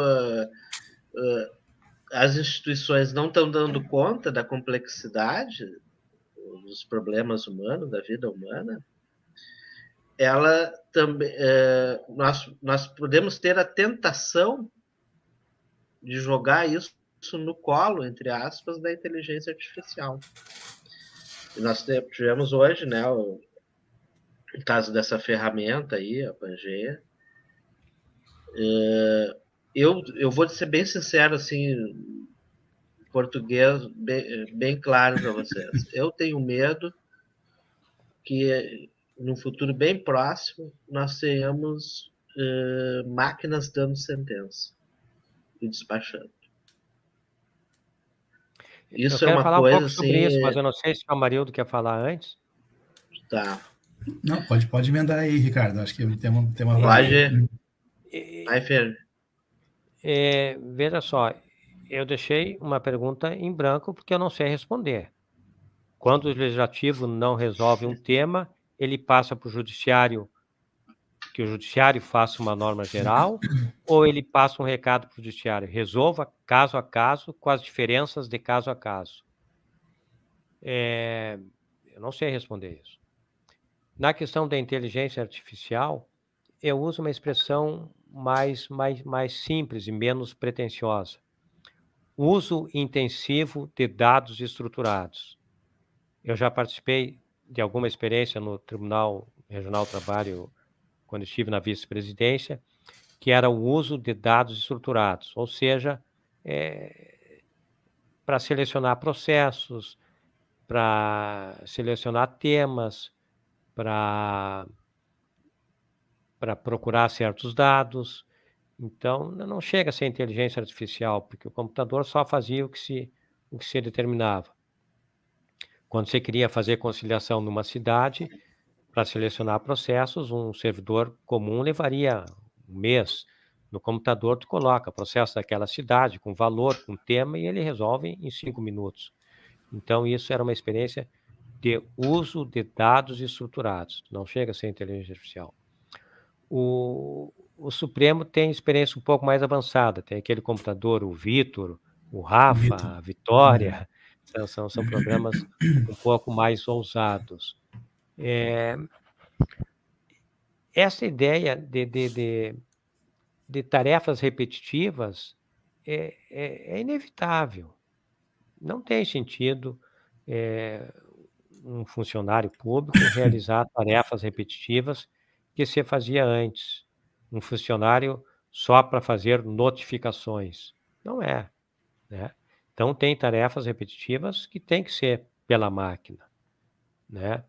as instituições não estão dando conta da complexidade dos problemas humanos, da vida humana, ela também, nós podemos ter a tentação de jogar isso no colo, entre aspas, da inteligência artificial. E nós tivemos hoje, né, o caso dessa ferramenta aí, a Pangea. Eu vou ser bem sincero, assim, português bem claro para vocês. Eu tenho medo que no futuro bem próximo nós tenhamos máquinas dando sentença e despachando. Eu Isso é quero uma falar um coisa pouco sobre isso, assim, mas eu não sei se o Amarildo quer falar antes. tá? Não, pode emendar aí, Ricardo. Acho que tem uma Pode. E- Vai, Fer. Veja só, eu deixei uma pergunta em branco porque eu não sei responder. Quando o legislativo não resolve um tema, ele passa para o judiciário, que o judiciário faça uma norma geral, ou ele passa um recado para o judiciário, resolva caso a caso, com as diferenças de caso a caso. Eu não sei responder isso. Na questão da inteligência artificial, eu uso uma expressão mais simples e menos pretensiosa. Uso intensivo de dados estruturados. Eu já participei de alguma experiência no Tribunal Regional do Trabalho, quando estive na vice-presidência, que era o uso de dados estruturados, ou seja, para selecionar processos, para selecionar temas, para procurar certos dados. Então, não chega a ser inteligência artificial, porque o computador só fazia o que se determinava. Quando você queria fazer conciliação numa cidade, para selecionar processos, um servidor comum levaria um mês. No computador, tu coloca processo daquela cidade, com valor, com tema, e ele resolve em 5 minutos. Então, isso era uma experiência de uso de dados estruturados. Não chega a ser inteligência artificial. O Supremo tem experiência um pouco mais avançada. Tem aquele computador, o Vitor, o Rafa, a Vitória. São programas um pouco mais ousados. Essa ideia de tarefas repetitivas é inevitável. Não tem sentido um funcionário público realizar tarefas repetitivas que se fazia antes. Um funcionário só para fazer notificações. Não é, né? Então, tem tarefas repetitivas que tem que ser pela máquina, né?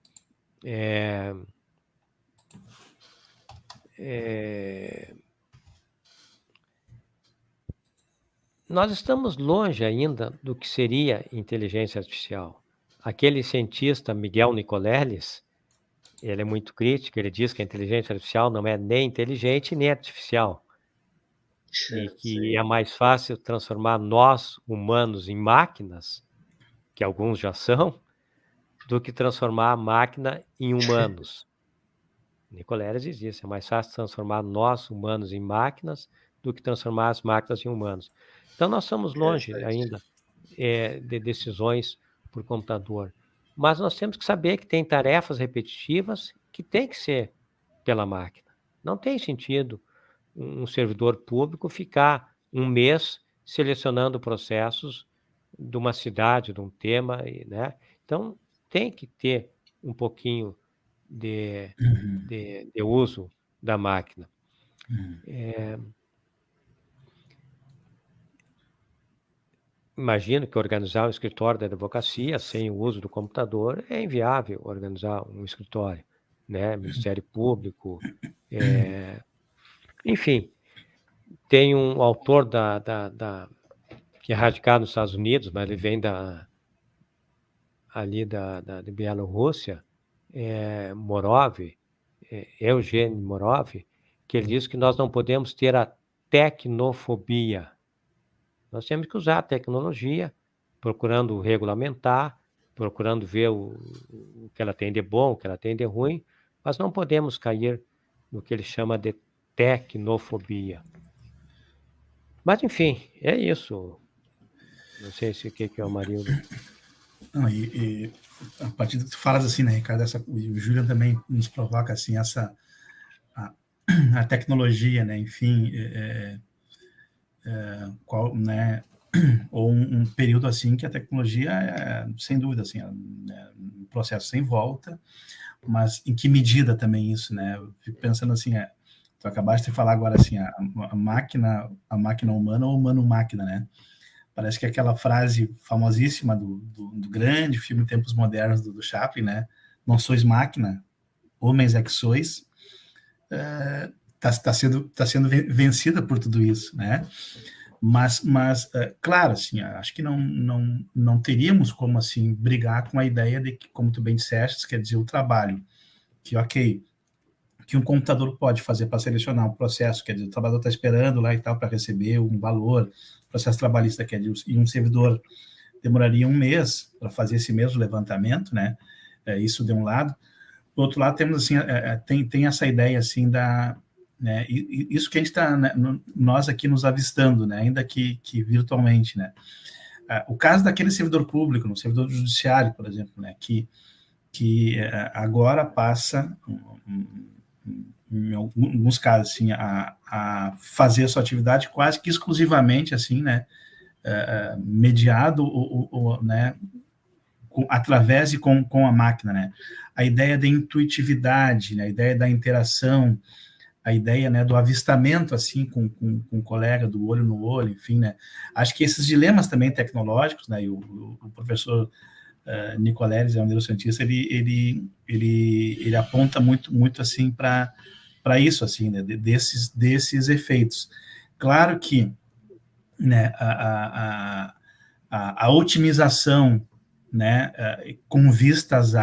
Nós estamos longe ainda do que seria inteligência artificial. Aquele cientista Miguel Nicoleles, ele é muito crítico, ele diz que a inteligência artificial não é nem inteligente nem artificial. E que é mais fácil transformar nós, humanos, em máquinas, que alguns já são, do que transformar a máquina em humanos. Nicoleles diz isso, é mais fácil transformar nós, humanos, em máquinas, do que transformar as máquinas em humanos. Então, nós estamos longe ainda de decisões por computador. Mas nós temos que saber que tem tarefas repetitivas que tem que ser pela máquina. Não tem sentido um servidor público ficar um mês selecionando processos de uma cidade, de um tema, né? Então, tem que ter um pouquinho de uso da máquina. Imagino que organizar um escritório da advocacia sem o uso do computador é inviável organizar um escritório, né? Ministério Público, enfim. Tem um autor que é radicado nos Estados Unidos, mas ele vem ali da Bielorrússia, Morov, Eugênio Morov, que ele diz que nós não podemos ter a tecnofobia. Nós temos que usar a tecnologia, procurando regulamentar, procurando ver o que ela tem de bom, o que ela tem de ruim, mas não podemos cair no que ele chama de tecnofobia. Mas, enfim, é isso. Não sei se o que é o Amarildo. Não, e a partir do que tu falas assim, né, Ricardo, e o Julian também nos provoca assim, a tecnologia, né, enfim, né, ou um período assim que a tecnologia é, sem dúvida, assim, é um processo sem volta, mas em que medida também isso, né? Eu fico pensando assim, tu acabaste de falar agora assim, a máquina humana ou humano-máquina, né? Parece que aquela frase famosíssima do grande filme Tempos Modernos do Chaplin, né? Não sois máquina, homens é que sois, tá sendo vencida por tudo isso, né? Mas claro, assim, acho que não teríamos como assim brigar com a ideia de que, como tu bem disseste, quer dizer, o trabalho que, ok, que um computador pode fazer para selecionar um processo, quer dizer, o trabalhador está esperando lá e tal para receber um valor, processo trabalhista, quer dizer, e um servidor demoraria um mês para fazer esse mesmo levantamento, né? Isso de um lado. Do outro lado, temos assim, tem essa ideia assim da, né, isso que a gente está, né, nós aqui nos avistando, né, ainda que virtualmente, né? O caso daquele servidor público, no servidor judiciário, por exemplo, né, que agora passa, em alguns casos, assim, a fazer a sua atividade quase que exclusivamente, assim, né, mediado, né, através e com a máquina, né? A ideia da intuitividade, né? A ideia da interação, a ideia, né, do avistamento, assim, com o colega, do olho no olho, enfim, né? Acho que esses dilemas também tecnológicos, né, e o professor Nicoleles, é um neurocientista, ele aponta muito assim, para isso, assim, né, desses efeitos. Claro que, né, a otimização, né, com vistas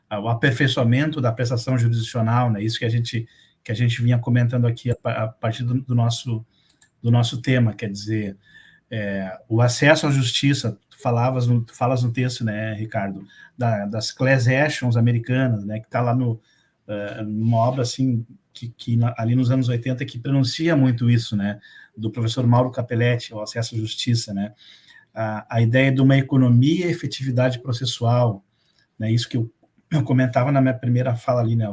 ao aperfeiçoamento da prestação jurisdicional, né, isso que a gente vinha comentando aqui a partir do nosso tema, quer dizer, o acesso à justiça. Tu falas no texto, né, Ricardo, das class actions americanas, né, que está lá numa obra assim que ali nos anos 80 que pronuncia muito isso, né, do professor Mauro Capelletti, o acesso à justiça, né, a ideia de uma economia e efetividade processual, né, isso que eu comentava na minha primeira fala ali, né,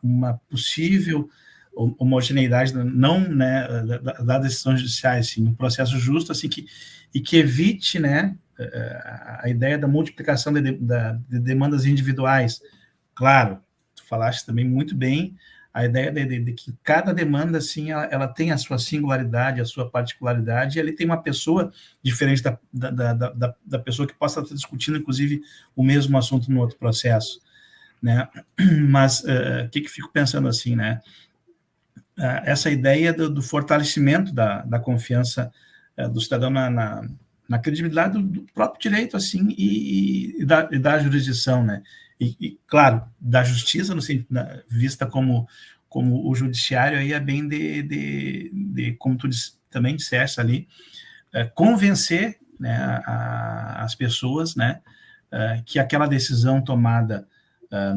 uma possível homogeneidade, não, né, das decisões judiciais, assim, um processo justo, assim, que evite, né, a ideia da multiplicação de demandas individuais. Claro, tu falaste também muito bem a ideia de que cada demanda, assim, ela tem a sua singularidade, a sua particularidade, e ali tem uma pessoa diferente da pessoa que possa estar discutindo, inclusive, o mesmo assunto no outro processo, né? Mas o que fico pensando assim, né? Essa ideia do fortalecimento da confiança do cidadão na credibilidade do próprio direito, assim, e da jurisdição, né? E, claro, da justiça, vista como o judiciário, aí é bem de como tu também disseste ali, convencer, né, as pessoas, né, que aquela decisão tomada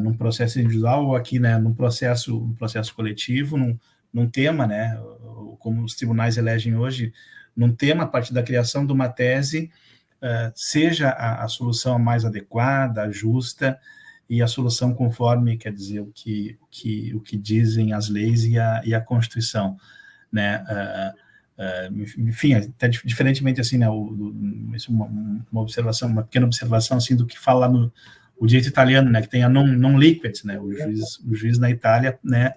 num processo individual ou aqui, né, num processo coletivo, num tema, né, como os tribunais elegem hoje, num tema, a partir da criação de uma tese, seja a solução mais adequada, justa, e a solução conforme, quer dizer, o que dizem as leis e a Constituição, né? Enfim, até diferentemente, assim, né, uma pequena observação, assim, do que fala no o direito italiano, né, que tem a non liquid, né, o juiz na Itália, né,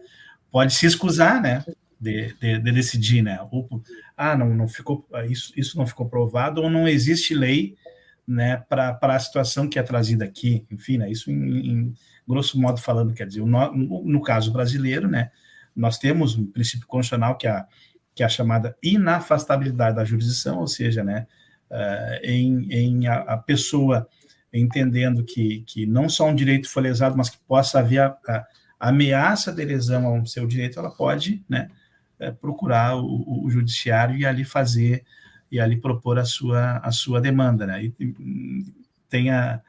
pode se excusar, né, de decidir, né, não ficou, isso não ficou provado, ou não existe lei, né, para a situação que é trazida aqui, enfim, né, isso em grosso modo falando, quer dizer, no caso brasileiro, né, nós temos um princípio constitucional que é a chamada inafastabilidade da jurisdição, ou seja, né, a pessoa entendendo que não só um direito foi lesado, mas que possa haver a ameaça de lesão ao seu direito, ela pode, né, procurar o judiciário e ali propor a sua demanda, né? E tem a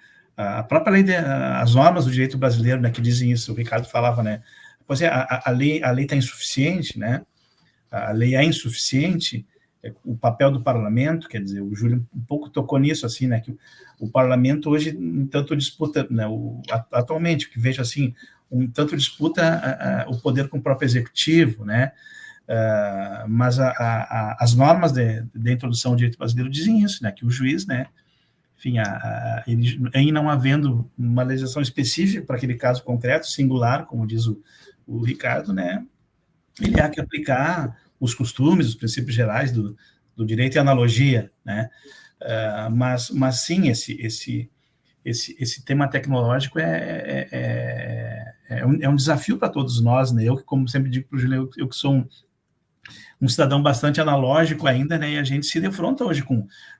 própria lei, as normas do direito brasileiro, né, que dizem isso. O Ricardo falava, né? Pois a lei está insuficiente, né? A lei é insuficiente. O papel do parlamento, quer dizer, o Júlio um pouco tocou nisso, assim, né? Que o parlamento hoje um tanto disputa, né? Atualmente, o que vejo assim, um tanto disputa o poder com o próprio executivo, né? Mas as normas de introdução ao direito brasileiro dizem isso, né, que o juiz, né, enfim, ele, em não havendo uma legislação específica para aquele caso concreto, singular, como diz o Ricardo, né, ele há que aplicar os costumes, os princípios gerais do direito e analogia, né, mas sim, esse tema tecnológico é um desafio para todos nós, né, eu que, como sempre digo para o Julião, eu que sou um cidadão bastante analógico ainda, né, e a gente se defronta hoje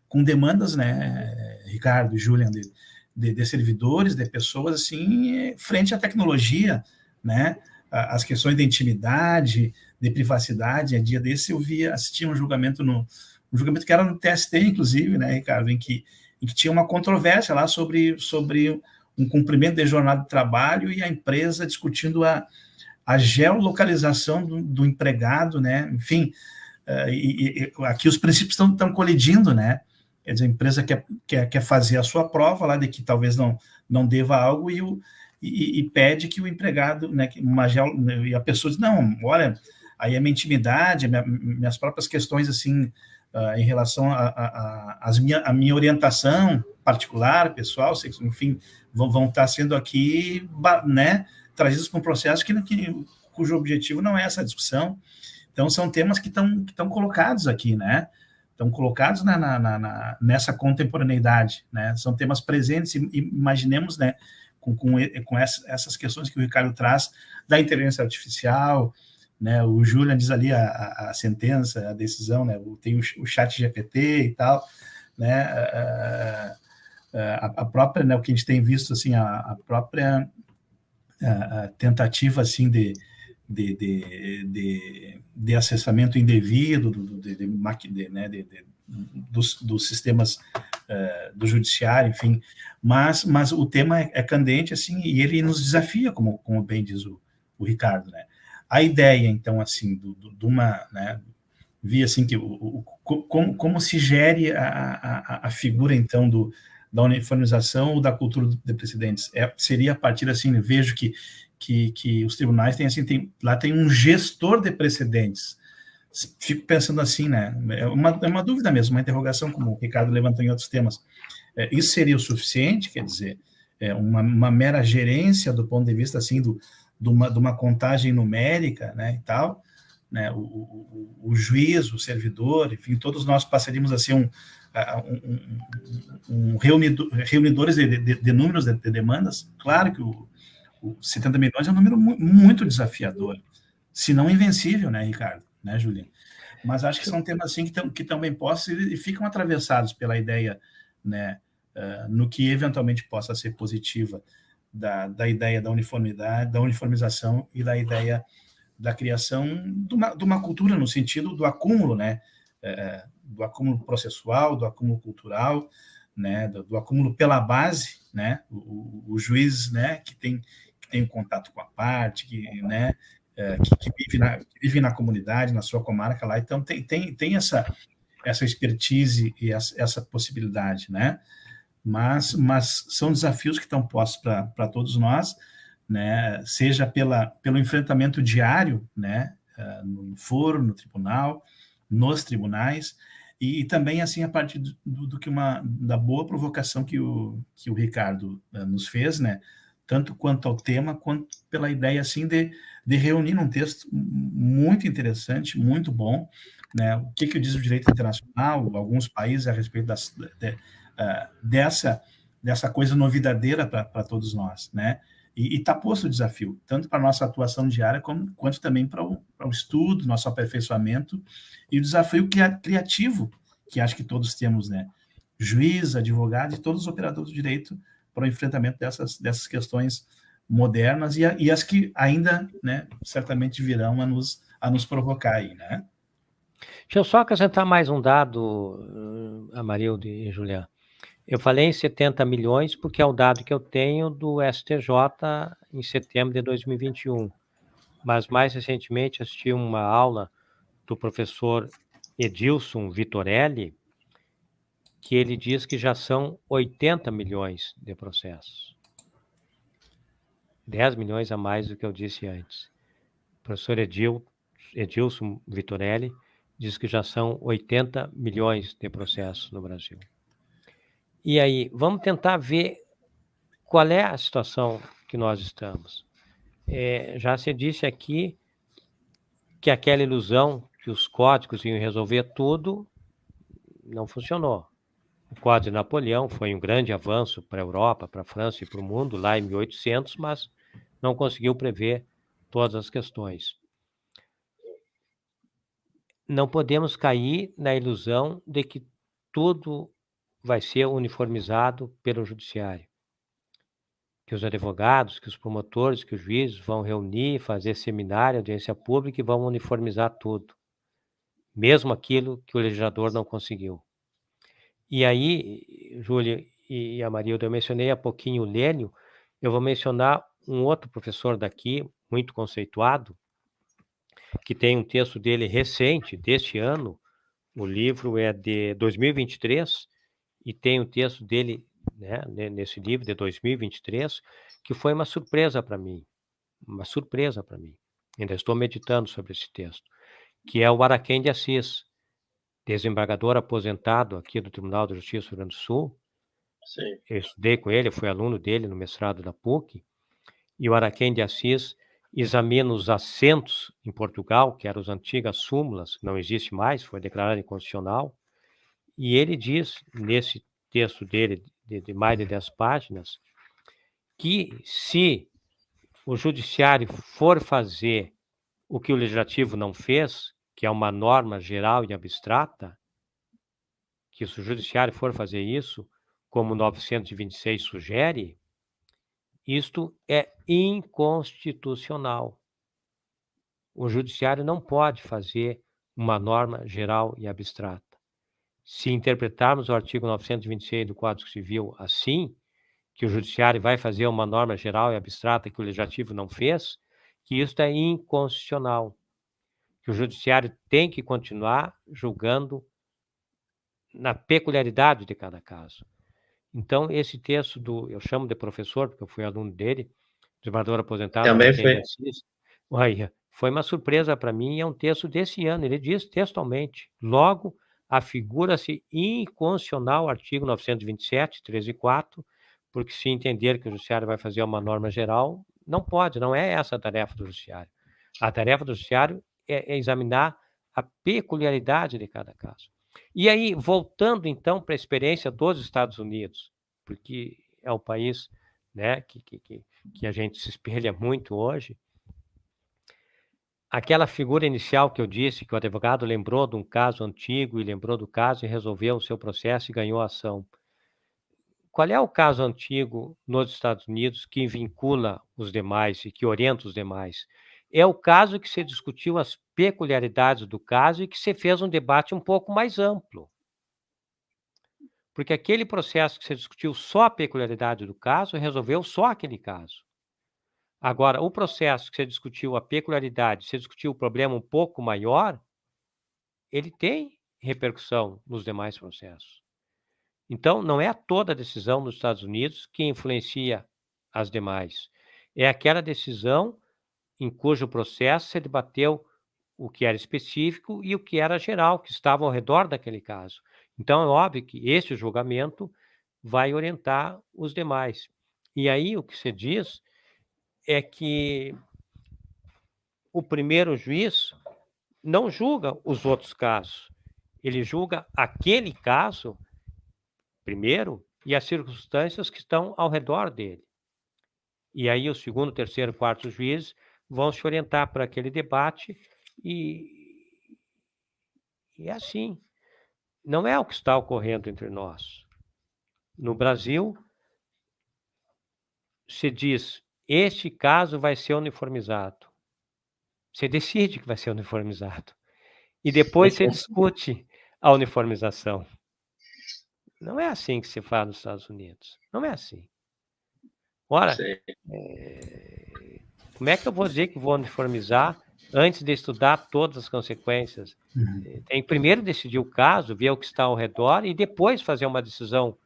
com demandas, né, Ricardo e Julian, de servidores, de pessoas, assim, frente à tecnologia, né, as questões de intimidade, de privacidade. A dia desse eu assisti um julgamento um julgamento que era no TST, inclusive, né, Ricardo, em que tinha uma controvérsia lá sobre um cumprimento de jornada de trabalho e a empresa discutindo a geolocalização do empregado, né, enfim, e aqui os princípios estão colidindo, né, quer dizer, a empresa quer fazer a sua prova lá de que talvez não deva algo e pede que o empregado, né, e a pessoa diz, não, olha, aí a minha intimidade, minhas próprias questões, assim, em relação a minha orientação particular, pessoal, enfim, vão estar sendo aqui, né, trazidos para um processo cujo objetivo não é essa discussão. Então, são temas que estão colocados aqui, né, estão colocados nessa contemporaneidade, né, são temas presentes, e imaginemos, né, com essas questões que o Ricardo traz, da inteligência artificial, né, o Julian diz ali a sentença, a decisão, né, tem o chat GPT e tal, né, a própria, né, o que a gente tem visto, assim, a própria tentativa, assim, de acessamento indevido dos sistemas do judiciário, enfim, mas o tema é candente, assim, e ele nos desafia, como bem diz o Ricardo, né. A ideia, então, assim, de uma, né, vi, assim, que como se gere a figura, então, da uniformização ou da cultura de precedentes, seria a partir, assim, vejo que os tribunais têm, assim, lá tem um gestor de precedentes. Fico pensando assim, né, é uma dúvida mesmo, uma interrogação, como o Ricardo levantou em outros temas. Isso seria o suficiente? Quer dizer, uma mera gerência do ponto de vista, assim, de uma contagem numérica, né, e tal, né, o juiz, o servidor, enfim, todos nós passaríamos a ser reunidores de números, de demandas. Claro que o 70 milhões é um número muito desafiador, se não invencível, né, Ricardo, né, Juliano? Mas acho que são temas, assim, que também postos e ficam atravessados pela ideia, né, no que eventualmente possa ser positiva da ideia da uniformidade, da uniformização e da ideia da criação de uma cultura no sentido do acúmulo, né, do acúmulo processual, do acúmulo cultural, né, do acúmulo pela base, né, o juiz, né, que tem contato com a parte, né, que vive na comunidade, na sua comarca lá, então tem essa expertise e essa possibilidade, né, mas são desafios que estão postos para todos nós, né, seja pelo enfrentamento diário, né, no foro, no tribunal, nos tribunais, e também, assim, a partir da boa provocação que o Ricardo nos fez, né, tanto quanto ao tema, quanto pela ideia, assim, de reunir num texto muito interessante, muito bom, né, o que diz o direito internacional, alguns países a respeito dessa coisa novidadeira para todos nós, né, e está posto o desafio, tanto para a nossa atuação diária, quanto também para o estudo, nosso aperfeiçoamento, e o desafio criativo, que acho que todos temos, né, juiz, advogado e todos os operadores do direito, para o enfrentamento dessas questões modernas e as que ainda, né, certamente virão a nos provocar aí, né? Deixa eu só acrescentar mais um dado, Amarildo e Julián. Eu falei em 70 milhões porque é o dado que eu tenho do STJ em setembro de 2021. Mas, mais recentemente, assisti uma aula do professor Edilson Vitorelli, que ele diz que já são 80 milhões de processos. 10 milhões a mais do que eu disse antes. O professor Edilson Edilson Vitorelli, diz que já são 80 milhões de processos no Brasil. E aí, vamos tentar ver qual é a situação que nós estamos. Já se disse aqui que aquela ilusão que os códigos iam resolver tudo não funcionou. O Código de Napoleão foi um grande avanço para a Europa, para a França e para o mundo, lá em 1800, mas não conseguiu prever todas as questões. Não podemos cair na ilusão de que tudo vai ser uniformizado pelo judiciário. Que os advogados, que os promotores, que os juízes vão reunir, fazer seminário, audiência pública e vão uniformizar tudo. Mesmo aquilo que o legislador não conseguiu. E aí, Júlia e a Marilda, eu mencionei há pouquinho o Lênio, eu vou mencionar um outro professor daqui, muito conceituado, que tem um texto dele recente, deste ano, o livro é de 2023, e tem um texto dele, né, nesse livro de 2023, que foi uma surpresa para mim. Ainda estou meditando sobre esse texto, que é o Araquém de Assis, desembargador aposentado aqui do Tribunal de Justiça do Rio Grande do Sul. Sim. Eu estudei com ele, fui aluno dele no mestrado da PUC, e o Araquém de Assis examina os assentos em Portugal, que eram as antigas súmulas, não existe mais, foi declarado inconstitucional, e ele diz, nesse texto dele, de mais de 10 páginas, que se o judiciário for fazer o que o legislativo não fez, que é uma norma geral e abstrata, que se o judiciário for fazer isso, como 926 sugere, isto é inconstitucional. O judiciário não pode fazer uma norma geral e abstrata. Se interpretarmos o artigo 926 do Código Civil assim, que o judiciário vai fazer uma norma geral e abstrata que o legislativo não fez, que isso é inconstitucional. Que o judiciário tem que continuar julgando na peculiaridade de cada caso. Então, esse texto eu chamo de professor, porque eu fui aluno dele, desembargador aposentado. Também foi. Foi uma surpresa para mim, é um texto desse ano, ele diz textualmente, logo, afigura-se inconstitucional o artigo 927, 13 e 4, porque se entender que o judiciário vai fazer uma norma geral, não pode, não é essa a tarefa do judiciário. A tarefa do judiciário é examinar a peculiaridade de cada caso. E aí, voltando então para a experiência dos Estados Unidos, porque é o país, né, que a gente se espelha muito hoje, aquela figura inicial que eu disse, que o advogado lembrou de um caso antigo e lembrou do caso e resolveu o seu processo e ganhou a ação. Qual é o caso antigo nos Estados Unidos que vincula os demais e que orienta os demais? É o caso que se discutiu as peculiaridades do caso e que se fez um debate um pouco mais amplo. Porque aquele processo que se discutiu só a peculiaridade do caso resolveu só aquele caso. Agora, o processo que se discutiu a peculiaridade, se discutiu o problema um pouco maior, ele tem repercussão nos demais processos. Então, não é toda a decisão nos Estados Unidos que influencia as demais. É aquela decisão em cujo processo se debateu o que era específico e o que era geral, que estava ao redor daquele caso. Então, é óbvio que esse julgamento vai orientar os demais. E aí, o que se diz é que o primeiro juiz não julga os outros casos. Ele julga aquele caso primeiro e as circunstâncias que estão ao redor dele. E aí o segundo, terceiro, quarto juiz vão se orientar para aquele debate e é assim. Não é o que está ocorrendo entre nós. No Brasil, se diz, este caso vai ser uniformizado. Você decide que vai ser uniformizado. E depois você discute a uniformização. Não é assim que se faz nos Estados Unidos. Não é assim. Ora, como é que eu vou dizer que vou uniformizar antes de estudar todas as consequências? Tem primeiro decidir o caso, ver o que está ao redor e depois fazer uma decisão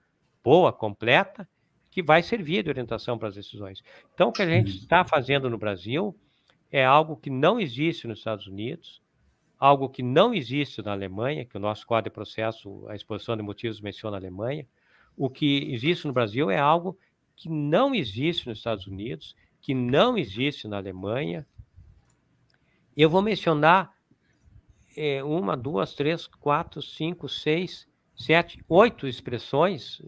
boa, completa, que vai servir de orientação para as decisões. Então, o que a gente está fazendo no Brasil é algo que não existe nos Estados Unidos, algo que não existe na Alemanha, que o nosso Código de Processo, a exposição de motivos menciona a Alemanha. O que existe no Brasil é algo que não existe nos Estados Unidos, que não existe na Alemanha. Eu vou mencionar 1, 2, 3, 4, 5, 6, 7, 8 expressões,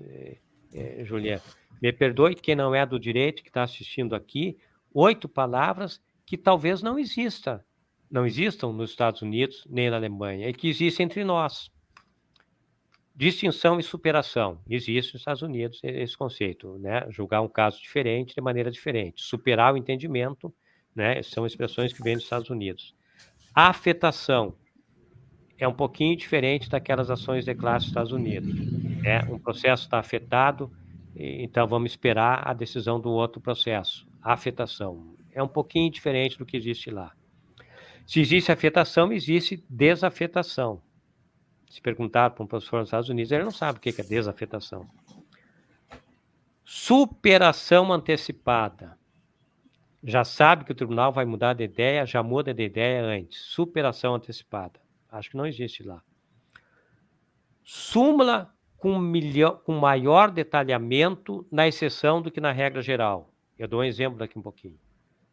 Julieta. Me perdoe quem não é do direito, que está assistindo aqui, 8 palavras que talvez não existam nos Estados Unidos nem na Alemanha, e que existem entre nós. Distinção e superação. Existe nos Estados Unidos esse conceito, né? Julgar um caso diferente de maneira diferente. Superar o entendimento, né? São expressões que vêm dos Estados Unidos. Afetação é um pouquinho diferente daquelas ações de classe dos Estados Unidos. Um processo está afetado, então vamos esperar a decisão do outro processo. Afetação é um pouquinho diferente do que existe lá. Se existe afetação, existe desafetação. Se perguntar para um professor nos Estados Unidos, ele não sabe o que é desafetação. Superação antecipada. Já sabe que o tribunal vai mudar de ideia, já muda de ideia antes. Superação antecipada. Acho que não existe lá. Súmula com maior detalhamento na exceção do que na regra geral. Eu dou um exemplo daqui um pouquinho.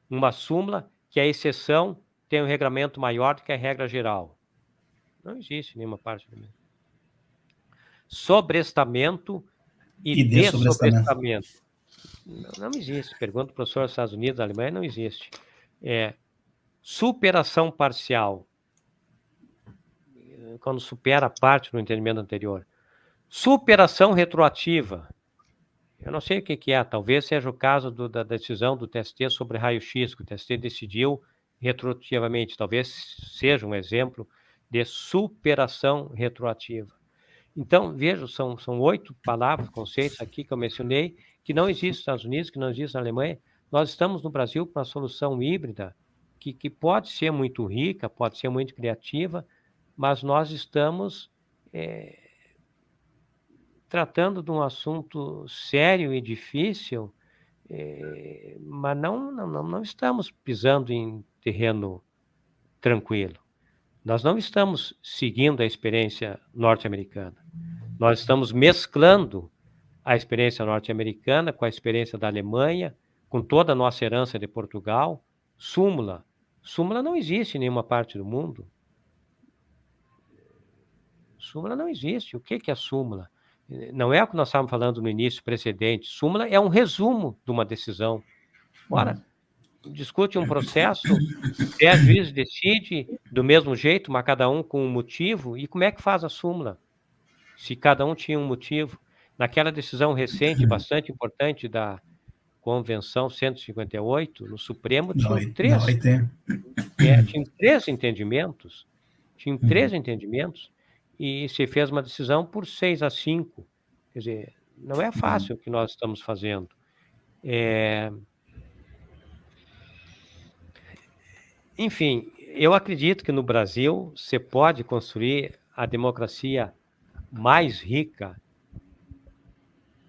Uma súmula que a exceção tem um regramento maior do que a regra geral. Não existe nenhuma parte do mesmo. Sobrestamento e dessobrestamento. Não existe. Pergunta para o professor dos Estados Unidos, da Alemanha, não existe. Superação parcial. Quando supera a parte do entendimento anterior. Superação retroativa. Eu não sei o que é. Talvez seja o caso da decisão do TST sobre raio-x, que o TST decidiu retroativamente. Talvez seja um exemplo de superação retroativa. Então, veja, são 8 palavras, conceitos aqui que eu mencionei, que não existem nos Estados Unidos, que não existem na Alemanha. Nós estamos no Brasil com uma solução híbrida, que pode ser muito rica, pode ser muito criativa, mas nós estamos tratando de um assunto sério e difícil, mas não estamos pisando em terreno tranquilo. Nós não estamos seguindo a experiência norte-americana. Nós estamos mesclando a experiência norte-americana com a experiência da Alemanha, com toda a nossa herança de Portugal. Súmula. Súmula não existe em nenhuma parte do mundo. Súmula não existe. O que é súmula? Não é o que nós estávamos falando no início, precedente. Súmula é um resumo de uma decisão. Ora, discute um processo, 10 juízes decidem do mesmo jeito, mas cada um com um motivo, e como é que faz a súmula? Se cada um tinha um motivo. Naquela decisão recente, bastante importante, da Convenção 158, no Supremo, tinham 3 entendimentos. Tinham 3 entendimentos, e se fez uma decisão por 6-5. Quer dizer, não é fácil o que nós estamos fazendo. Enfim, eu acredito que no Brasil você pode construir a democracia mais rica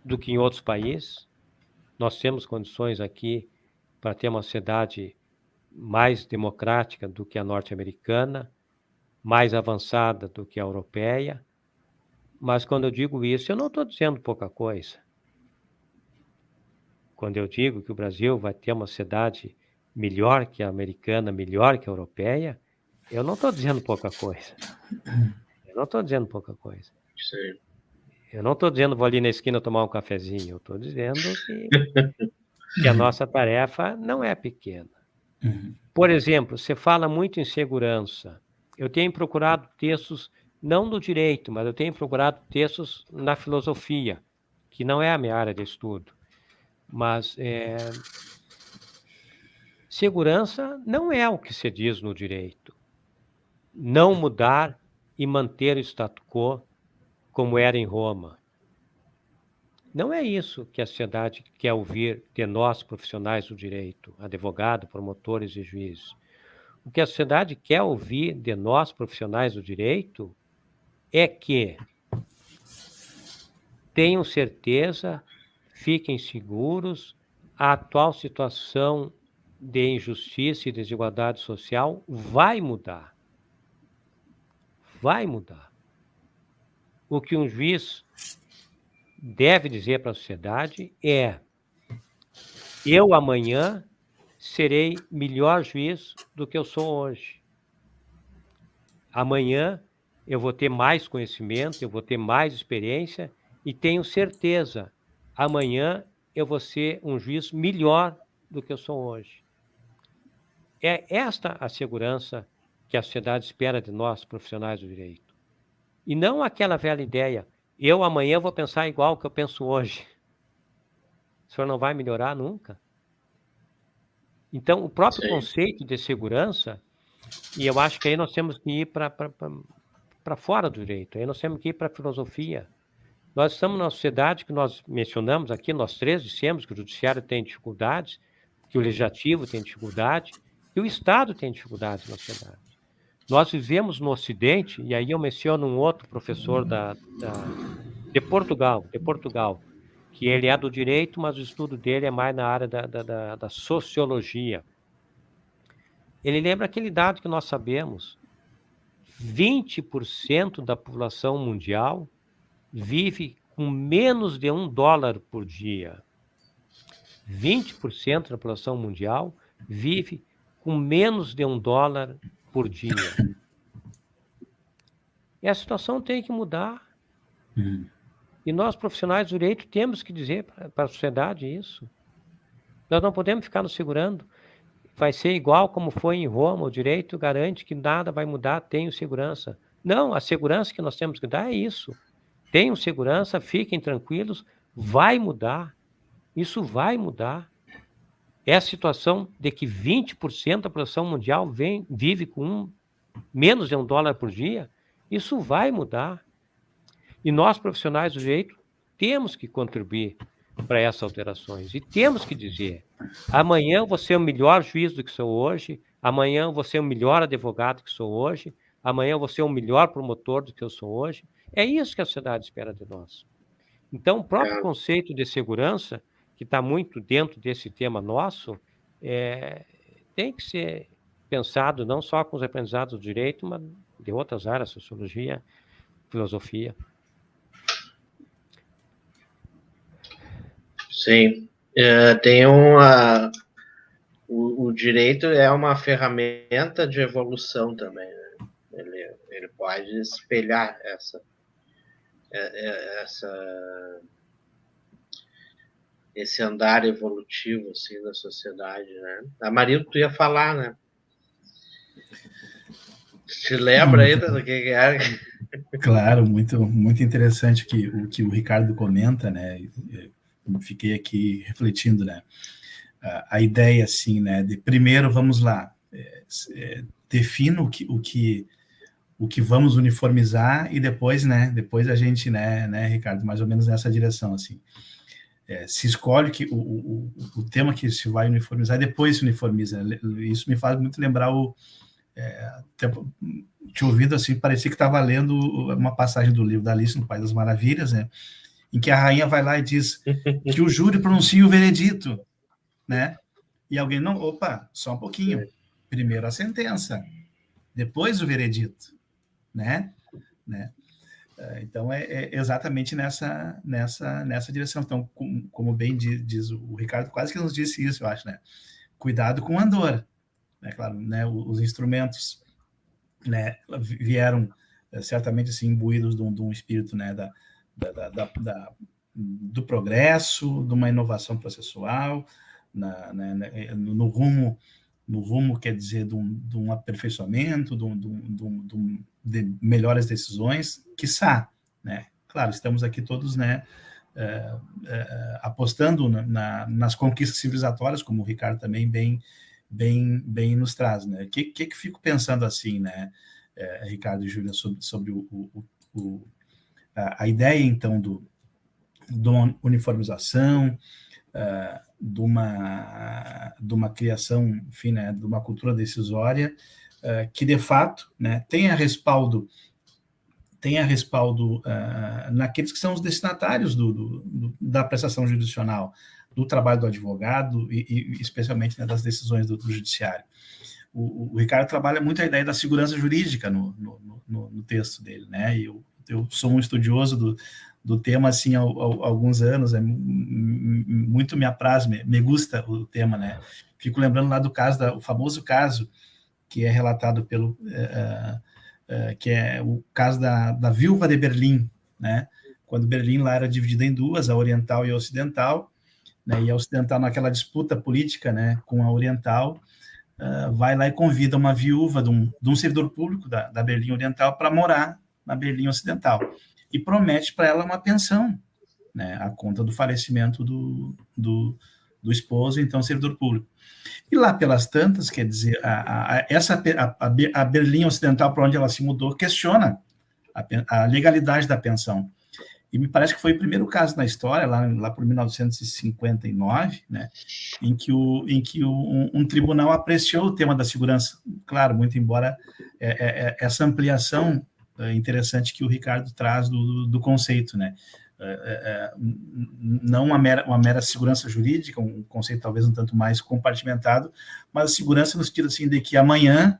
do que em outros países. Nós temos condições aqui para ter uma sociedade mais democrática do que a norte-americana, mais avançada do que a europeia. Mas quando eu digo isso, eu não estou dizendo pouca coisa. Quando eu digo que o Brasil vai ter uma sociedade melhor que a americana, melhor que a europeia, eu não estou dizendo pouca coisa. Eu não estou dizendo pouca coisa. Sim. Eu não estou dizendo vou ali na esquina tomar um cafezinho. Eu estou dizendo que a nossa tarefa não é pequena. Por exemplo, você fala muito em segurança. Eu tenho procurado textos, não no direito, mas eu tenho procurado textos na filosofia, que não é a minha área de estudo. Mas segurança não é o que se diz no direito. Não mudar e manter o status quo como era em Roma. Não é isso que a sociedade quer ouvir de nós, profissionais do direito, advogados, promotores e juízes. O que a sociedade quer ouvir de nós, profissionais do direito, é que tenham certeza, fiquem seguros, a atual situação de injustiça e desigualdade social vai mudar. Vai mudar. O que um juiz deve dizer para a sociedade é: eu amanhã serei melhor juiz do que eu sou hoje. Amanhã eu vou ter mais conhecimento, eu vou ter mais experiência e tenho certeza, amanhã eu vou ser um juiz melhor do que eu sou hoje. É esta a segurança que a sociedade espera de nós, profissionais do direito. E não aquela velha ideia, eu amanhã vou pensar igual que eu penso hoje. O senhor não vai melhorar nunca. Então, o próprio conceito de segurança, e eu acho que aí nós temos que ir para fora do direito, aí nós temos que ir para a filosofia. Nós estamos numa sociedade que nós mencionamos aqui, nós três dissemos que o judiciário tem dificuldades, que o legislativo tem dificuldade, que o Estado tem dificuldades na sociedade. Nós vivemos no Ocidente, e aí eu menciono um outro professor de Portugal, que ele é do direito, mas o estudo dele é mais na área da sociologia. Ele lembra aquele dado que nós sabemos: 20% da população mundial vive com menos de $1 por dia. 20% da população mundial vive com menos de $1 por dia. E a situação tem que mudar. E nós, profissionais do direito, temos que dizer para a sociedade isso. Nós não podemos ficar nos segurando. Vai ser igual como foi em Roma, o direito garante que nada vai mudar, tenho segurança. Não, a segurança que nós temos que dar é isso. Tenham segurança, fiquem tranquilos, vai mudar. Isso vai mudar. É a situação de que 20% da população mundial vive com menos de $1 por dia. Isso vai mudar. E nós, profissionais do direito, temos que contribuir para essas alterações. E temos que dizer: amanhã eu vou ser o melhor juiz do que sou hoje, amanhã eu vou ser o melhor advogado que sou hoje, amanhã eu vou ser o melhor promotor do que eu sou hoje. É isso que a sociedade espera de nós. Então, o próprio conceito de segurança, que está muito dentro desse tema nosso, tem que ser pensado não só com os aprendizados do direito, mas de outras áreas, sociologia, filosofia. Sim. O direito é uma ferramenta de evolução também, né? Ele pode espelhar esse andar evolutivo assim da sociedade, né? A Maria, tu ia falar, né? Te lembra ainda do que era? Claro, muito, muito interessante o que o Ricardo comenta, né? Fiquei aqui refletindo, né? A ideia, assim, né? De primeiro, vamos lá, defina o que vamos uniformizar e depois, né? Depois a gente, né, Ricardo, mais ou menos nessa direção, assim. Se escolhe que o tema que se vai uniformizar e depois se uniformiza. Isso me faz muito lembrar te ouvido assim, parecia que estava lendo uma passagem do livro da Alice no País das Maravilhas, né? Em que a rainha vai lá e diz que o júri pronuncia o veredito, né? E alguém, não, opa, só um pouquinho. Primeiro a sentença, depois o veredito, né? Então, é exatamente nessa direção. Então, como bem diz o Ricardo, quase que nos disse isso, eu acho, né? Cuidado com o andor. Né? Claro, né? Os instrumentos, né, vieram certamente assim, imbuídos de um espírito, né, do progresso, de uma inovação processual, no rumo, quer dizer, de um aperfeiçoamento, de melhores decisões, quiçá, né? Claro, estamos aqui todos, né, apostando nas conquistas civilizatórias, como o Ricardo também bem nos traz, né? Que fico pensando assim, né, Ricardo e Júlia, sobre a ideia, então, de uma uniformização, de uma criação, enfim, né, de uma cultura decisória que, de fato, né, tenha respaldo naqueles que são os destinatários da prestação jurisdicional, do trabalho do advogado e especialmente, né, das decisões do judiciário. O Ricardo trabalha muito a ideia da segurança jurídica no texto dele, né? E eu sou um estudioso do tema assim há alguns anos, muito me apraz, me gusta o tema, né? Fico lembrando lá do caso, o famoso caso que é relatado que é o caso da viúva de Berlim, né? Quando Berlim lá era dividida em duas, a oriental e a ocidental, né? E a ocidental, naquela disputa política, né, com a oriental, vai lá e convida uma viúva de um servidor público da Berlim Oriental para morar na Berlim Ocidental e promete para ela uma pensão, né, a conta do falecimento do esposo, então servidor público. E lá pelas tantas, quer dizer, a Berlim Ocidental, para onde ela se mudou, questiona a legalidade da pensão. E me parece que foi o primeiro caso na história, lá por 1959, né, em que um tribunal apreciou o tema da segurança. Claro, muito embora essa ampliação interessante que o Ricardo traz do conceito, né? Não uma mera segurança jurídica, um conceito talvez um tanto mais compartimentado, mas a segurança no sentido assim de que amanhã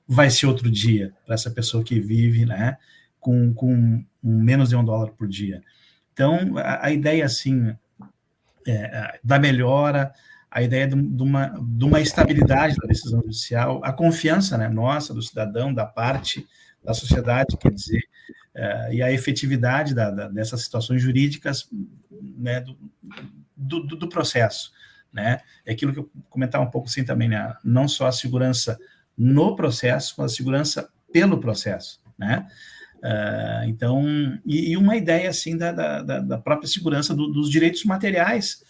vai ser outro dia para essa pessoa que vive, né, com menos de $1 por dia. Então, a ideia assim da melhora, a ideia de uma estabilidade da decisão judicial, a confiança, né, nossa, do cidadão, da parte da sociedade, quer dizer, e a efetividade dessas situações jurídicas, né, do processo, né? É aquilo que eu comentava um pouco assim também, né? Não só a segurança no processo, mas a segurança pelo processo, né? Então, e uma ideia assim da própria segurança dos direitos materiais,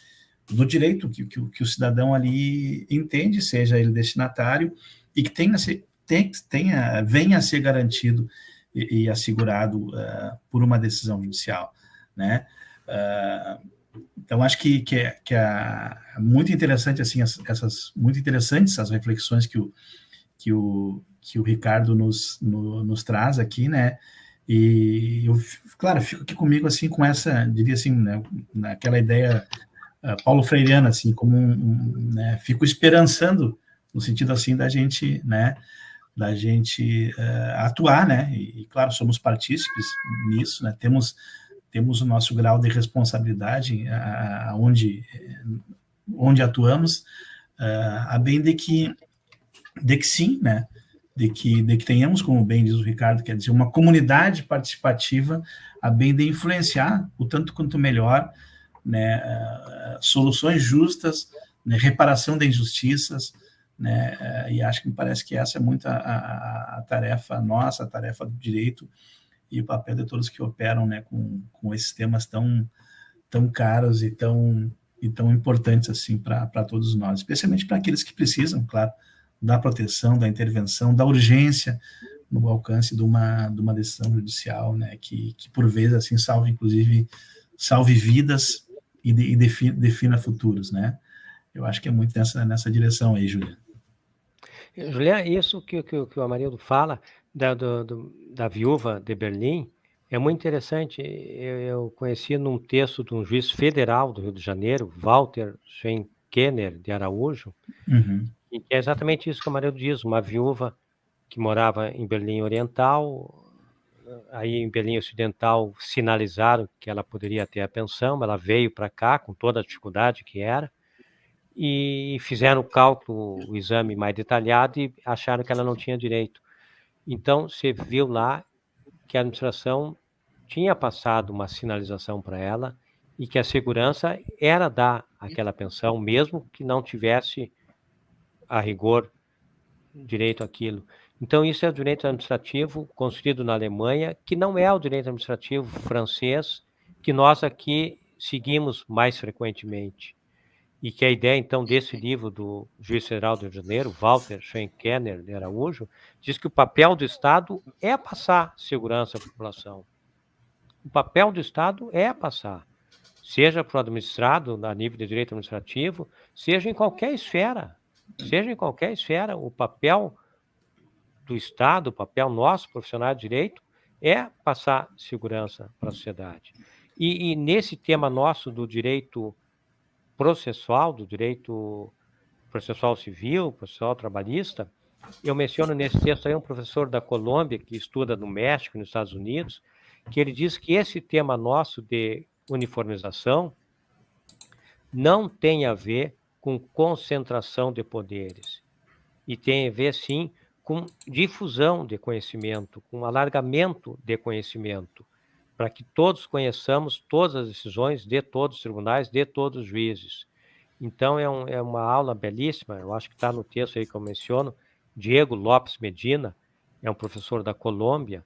do direito que o cidadão ali entende, seja ele destinatário, e que venha a ser garantido e assegurado por uma decisão judicial, né? Então acho que é muito interessante assim muito interessantes as reflexões que o Ricardo nos traz aqui, né? E eu, claro, fico aqui comigo assim com essa, diria assim, né, naquela ideia paulo freireana, assim, como né, fico esperançando no sentido assim da gente, né, atuar, né? E claro, somos partícipes nisso, né? Temos o nosso grau de responsabilidade onde atuamos, a bem de que sim, né? De que tenhamos, como bem diz o Ricardo, quer dizer, uma comunidade participativa, a bem de influenciar o tanto quanto melhor, né, soluções justas, né, reparação de injustiças, né, e acho que me parece que essa é muito a tarefa nossa, a tarefa do direito e o papel de todos que operam, né, com esses temas tão caros e tão importantes assim para todos nós, especialmente para aqueles que precisam, claro, da proteção, da intervenção, da urgência no alcance de uma decisão judicial, né, que por vezes assim salve vidas e defina futuros, né? Eu acho que é muito nessa direção aí, Juliana. Juliana, isso que o Amarildo fala da viúva de Berlim é muito interessante. Eu conheci num texto de um juiz federal do Rio de Janeiro, Walter Schwenkener de Araújo, e que é exatamente isso que o Amarildo diz, uma viúva que morava em Berlim Oriental, aí em Berlim Ocidental sinalizaram que ela poderia ter a pensão, ela veio para cá com toda a dificuldade que era, e fizeram o cálculo, o exame mais detalhado e acharam que ela não tinha direito. Então, você viu lá que a administração tinha passado uma sinalização para ela e que a segurança era dar aquela pensão, mesmo que não tivesse a rigor direito àquilo. Então, isso é o direito administrativo construído na Alemanha, que não é o direito administrativo francês, que nós aqui seguimos mais frequentemente. E que a ideia, então, desse livro do juiz federal do Rio de Janeiro, Walter Schwenkener de Araújo, diz que o papel do Estado é passar segurança à população. O papel do Estado é passar, seja para o administrado, a nível de direito administrativo, seja em qualquer esfera. O papel do Estado, o papel nosso, profissional de direito, é passar segurança para a sociedade. E nesse tema nosso do direito processual, do direito processual civil, processual trabalhista, eu menciono nesse texto aí um professor da Colômbia que estuda no México e nos Estados Unidos, que ele diz que esse tema nosso de uniformização não tem a ver com concentração de poderes, e tem a ver, sim, com difusão de conhecimento, com alargamento de conhecimento, para que todos conheçamos todas as decisões de todos os tribunais, de todos os juízes. Então, é uma aula belíssima, eu acho que está no texto aí que eu menciono. Diego Lopes Medina é um professor da Colômbia,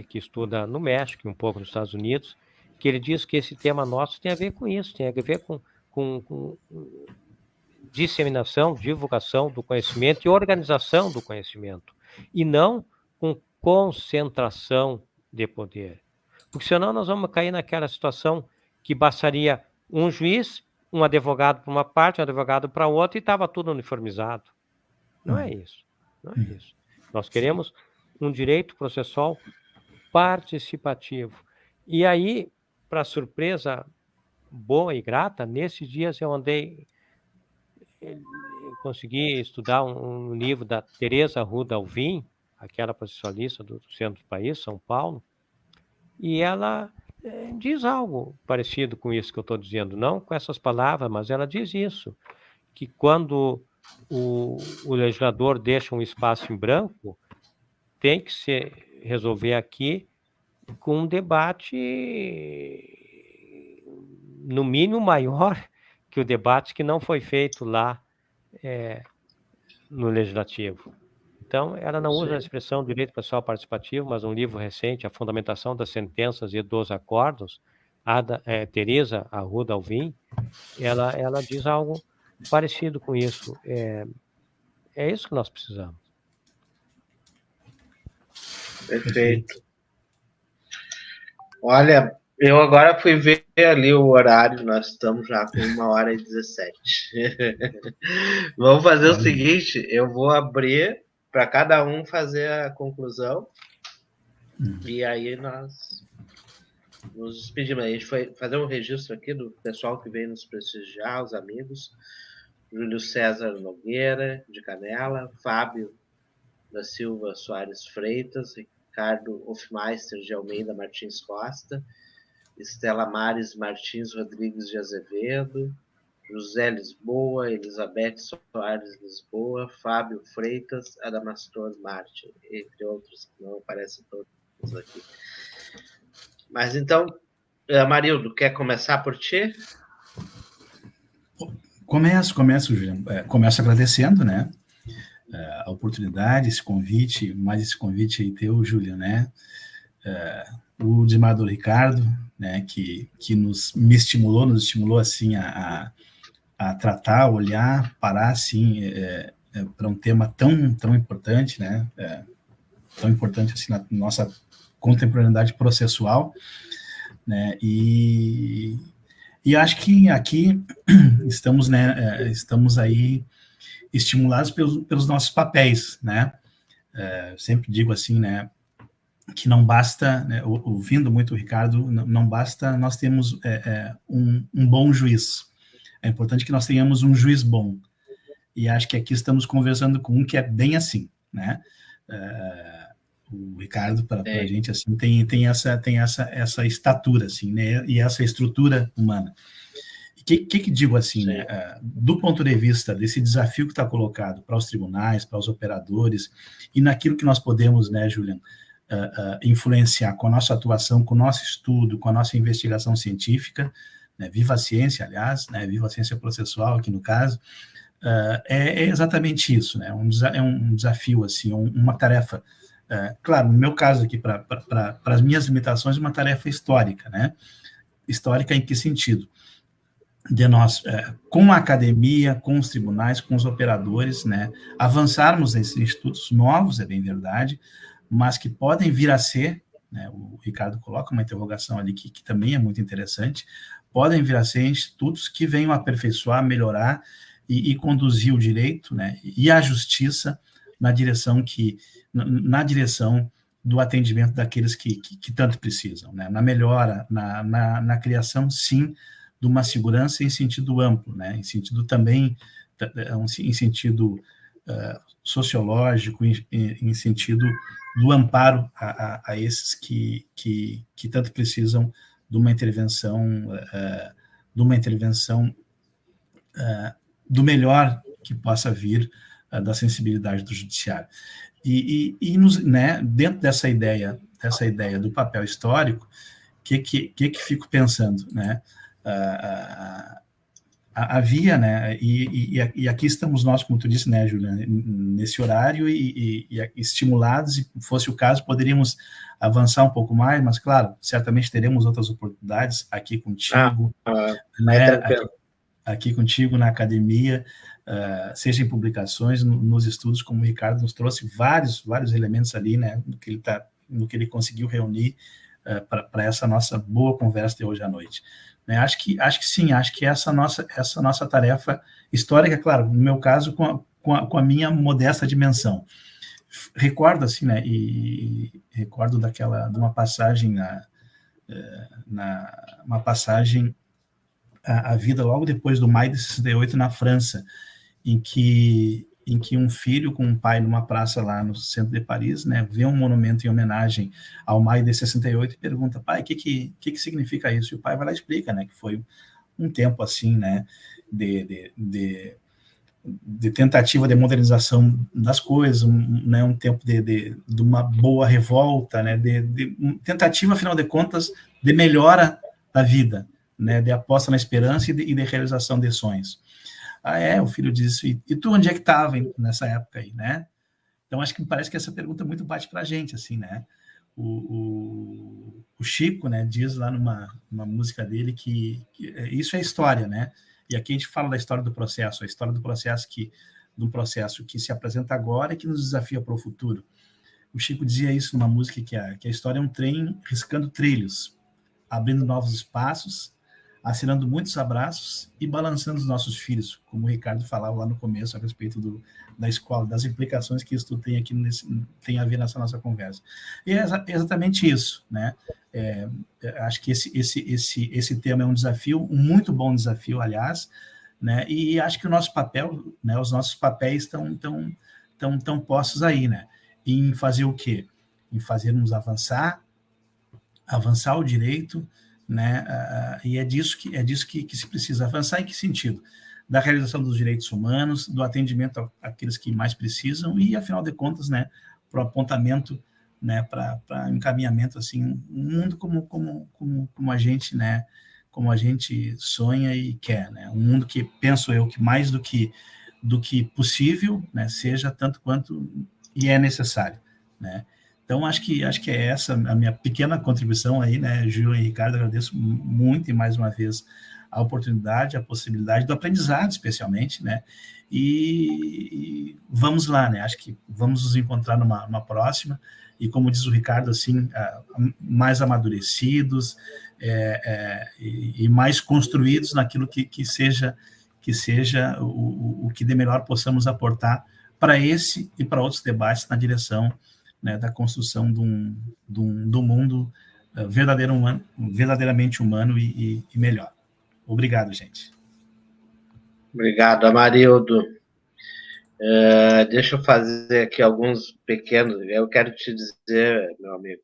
que estuda no México e um pouco nos Estados Unidos, que ele diz que esse tema nosso tem a ver com isso, tem a ver com disseminação, divulgação do conhecimento e organização do conhecimento, e não com concentração de poder. Porque senão nós vamos cair naquela situação que bastaria um juiz, um advogado para uma parte, um advogado para outra, e estava tudo uniformizado. Não é isso. Não é isso. Nós queremos um direito processual participativo. E aí, para surpresa boa e grata, nesses dias eu consegui estudar um livro da Teresa Arruda Alvim, aquela processualista do centro do país, São Paulo, e ela diz algo parecido com isso que eu estou dizendo, não com essas palavras, mas ela diz isso, que quando o legislador deixa um espaço em branco, tem que se resolver aqui com um debate, no mínimo, maior que o debate que não foi feito lá no Legislativo. Então, ela não usa a expressão direito processual participativo, mas um livro recente, A Fundamentação das Sentenças e dos Acordos, Teresa Arruda Alvim, ela diz algo parecido com isso. É isso que nós precisamos. Perfeito. Olha, eu agora fui ver ali o horário, nós estamos já com 1h17. Vamos fazer o seguinte, eu vou abrir para cada um fazer a conclusão, e aí nós nos despedimos. A gente foi fazer um registro aqui do pessoal que veio nos prestigiar, os amigos, Júlio César Nogueira, de Canela, Fábio da Silva Soares Freitas, Ricardo Hofmeister de Almeida Martins Costa, Estela Mares Martins Rodrigues de Azevedo, José Lisboa, Elizabeth Soares Lisboa, Fábio Freitas, Adamastor Martin, entre outros que não aparecem todos aqui. Mas então, Amarildo, quer começar por ti? Começo, Juliano. Começo agradecendo, né, a oportunidade, esse convite, mais esse convite aí teu, Júlio, né, o desembargador Ricardo, né, que me estimulou, nos estimulou, assim, a tratar, olhar, parar, assim, para um tema tão importante, né, tão importante, assim, na nossa contemporaneidade processual, né, e acho que aqui estamos, né, estamos aí estimulados pelos nossos papéis, né, sempre digo assim, né, que não basta, né, ouvindo muito o Ricardo, não basta nós termos um bom juiz, é importante que nós tenhamos um juiz bom, e acho que aqui estamos conversando com um que é bem assim, né, o Ricardo, para a gente, assim, tem essa estatura, assim, né, e essa estrutura humana. Que digo assim, né, do ponto de vista desse desafio que está colocado para os tribunais, para os operadores, e naquilo que nós podemos, né, Julian, influenciar com a nossa atuação, com o nosso estudo, com a nossa investigação científica, né, viva a ciência, aliás, né, viva a ciência processual, aqui no caso, é exatamente isso, né, é um desafio, assim, uma tarefa, claro, no meu caso aqui, para as minhas limitações, uma tarefa histórica, né, histórica em que sentido? De nós, com a academia, com os tribunais, com os operadores, né, avançarmos nesses institutos novos, é bem verdade, mas que podem vir a ser, né, o Ricardo coloca uma interrogação ali que também é muito interessante, podem vir a ser institutos que venham aperfeiçoar, melhorar e conduzir o direito, né, e a justiça na direção do atendimento daqueles que tanto precisam, né, na melhora, na criação, sim, de uma segurança em sentido amplo, né? Em sentido também, em sentido sociológico, em sentido do amparo a esses que tanto precisam de uma intervenção, do melhor que possa vir da sensibilidade do judiciário. Né, dentro dessa ideia do papel histórico, que fico pensando, né? Havia, né? E aqui estamos nós, como tu disse, né, Juliana, nesse horário e estimulados, e fosse o caso, poderíamos avançar um pouco mais, mas claro, certamente teremos outras oportunidades aqui contigo, né? Aqui contigo na academia, seja em publicações, nos estudos, como o Ricardo nos trouxe vários elementos ali, né, no que ele conseguiu reunir para essa nossa boa conversa de hoje à noite. Né, acho que sim, acho que essa nossa tarefa histórica, claro, no meu caso, com a minha modesta dimensão. Recordo, assim, né, e recordo de uma passagem uma passagem a vida logo depois do maio de 68 na França, em que um filho com um pai numa praça lá no centro de Paris, né, vê um monumento em homenagem ao maio de 68 e pergunta: pai, o que significa isso? E o pai vai lá e explica, né, que foi um tempo assim, né, de tentativa de modernização das coisas, né, um tempo de uma boa revolta, né, de tentativa, afinal de contas, de melhora da vida, né, de aposta na esperança e de realização de sonhos. O filho disse, e tu onde é que estava nessa época aí, né? Então, acho que me parece que essa pergunta muito bate para a gente, assim, né? O Chico, né, diz lá numa música dele que isso é história, né? E aqui a gente fala da história do processo, a história do processo de um processo que se apresenta agora e que nos desafia para o futuro. O Chico dizia isso numa música que a história é um trem riscando trilhos, abrindo novos espaços, assinando muitos abraços e balançando os nossos filhos, como o Ricardo falava lá no começo a respeito da escola, das implicações que isso tem aqui tem a ver nessa nossa conversa. E é exatamente isso, né? Acho que esse tema é um desafio, um muito bom desafio, aliás, né? E acho que o nosso papel, né? Os nossos papéis estão postos aí, né? Em fazer o quê? Em fazermos avançar o direito, né? E é disso que se precisa avançar. Em que sentido? Da realização dos direitos humanos, do atendimento àqueles que mais precisam e, afinal de contas, né, para o apontamento, né, para encaminhamento, assim, um mundo como a gente, né, como a gente sonha e quer, né? Um mundo que, penso eu, que mais do que possível, né, seja tanto quanto e é necessário, né? Então, acho que é essa a minha pequena contribuição aí, né, Gil e Ricardo, agradeço muito e mais uma vez a oportunidade, a possibilidade do aprendizado, especialmente, né, e vamos lá, né, acho que vamos nos encontrar numa próxima, e como diz o Ricardo, assim, mais amadurecidos e mais construídos naquilo que seja o que de melhor possamos aportar para esse e para outros debates na direção, né, da construção de um mundo verdadeiramente humano e melhor. Obrigado, gente. Obrigado, Amarildo. Deixa eu fazer aqui alguns pequenos... Eu quero te dizer, meu amigo,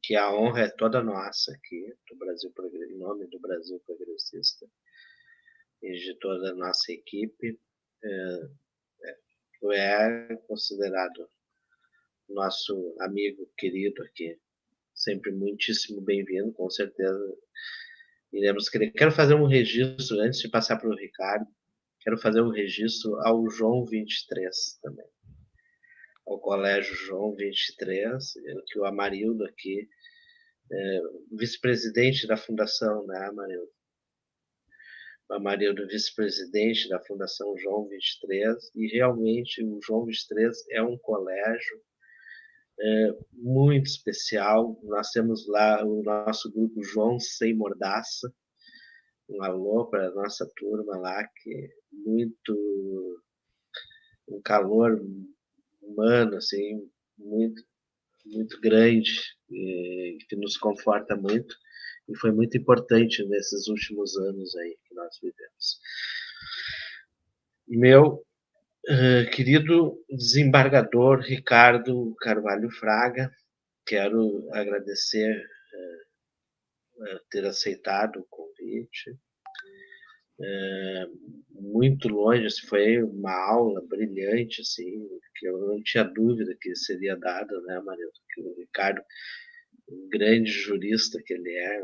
que a honra é toda nossa aqui, em nome do Brasil Progressista e de toda a nossa equipe. Tu é considerado nosso amigo querido aqui, sempre muitíssimo bem-vindo, com certeza iremos querer. Quero fazer um registro, antes de passar para o Ricardo, quero fazer um registro ao João 23 também, ao Colégio João 23, que o Amarildo aqui, vice-presidente da Fundação, né, Amarildo? O Amarildo, vice-presidente da Fundação João 23, e realmente o João 23 é um colégio muito especial. Nós temos lá o nosso grupo João Sem Mordaça, um alô para a nossa turma lá, que um calor humano, assim, muito, muito grande, que nos conforta muito. e foi muito importante nesses últimos anos aí que nós vivemos. Meu querido desembargador Ricardo Carvalho Fraga, quero agradecer ter aceitado o convite. Muito longe, foi uma aula brilhante, assim, que eu não tinha dúvida que seria dada, né, Marildo? Que o Ricardo, um grande jurista que ele é,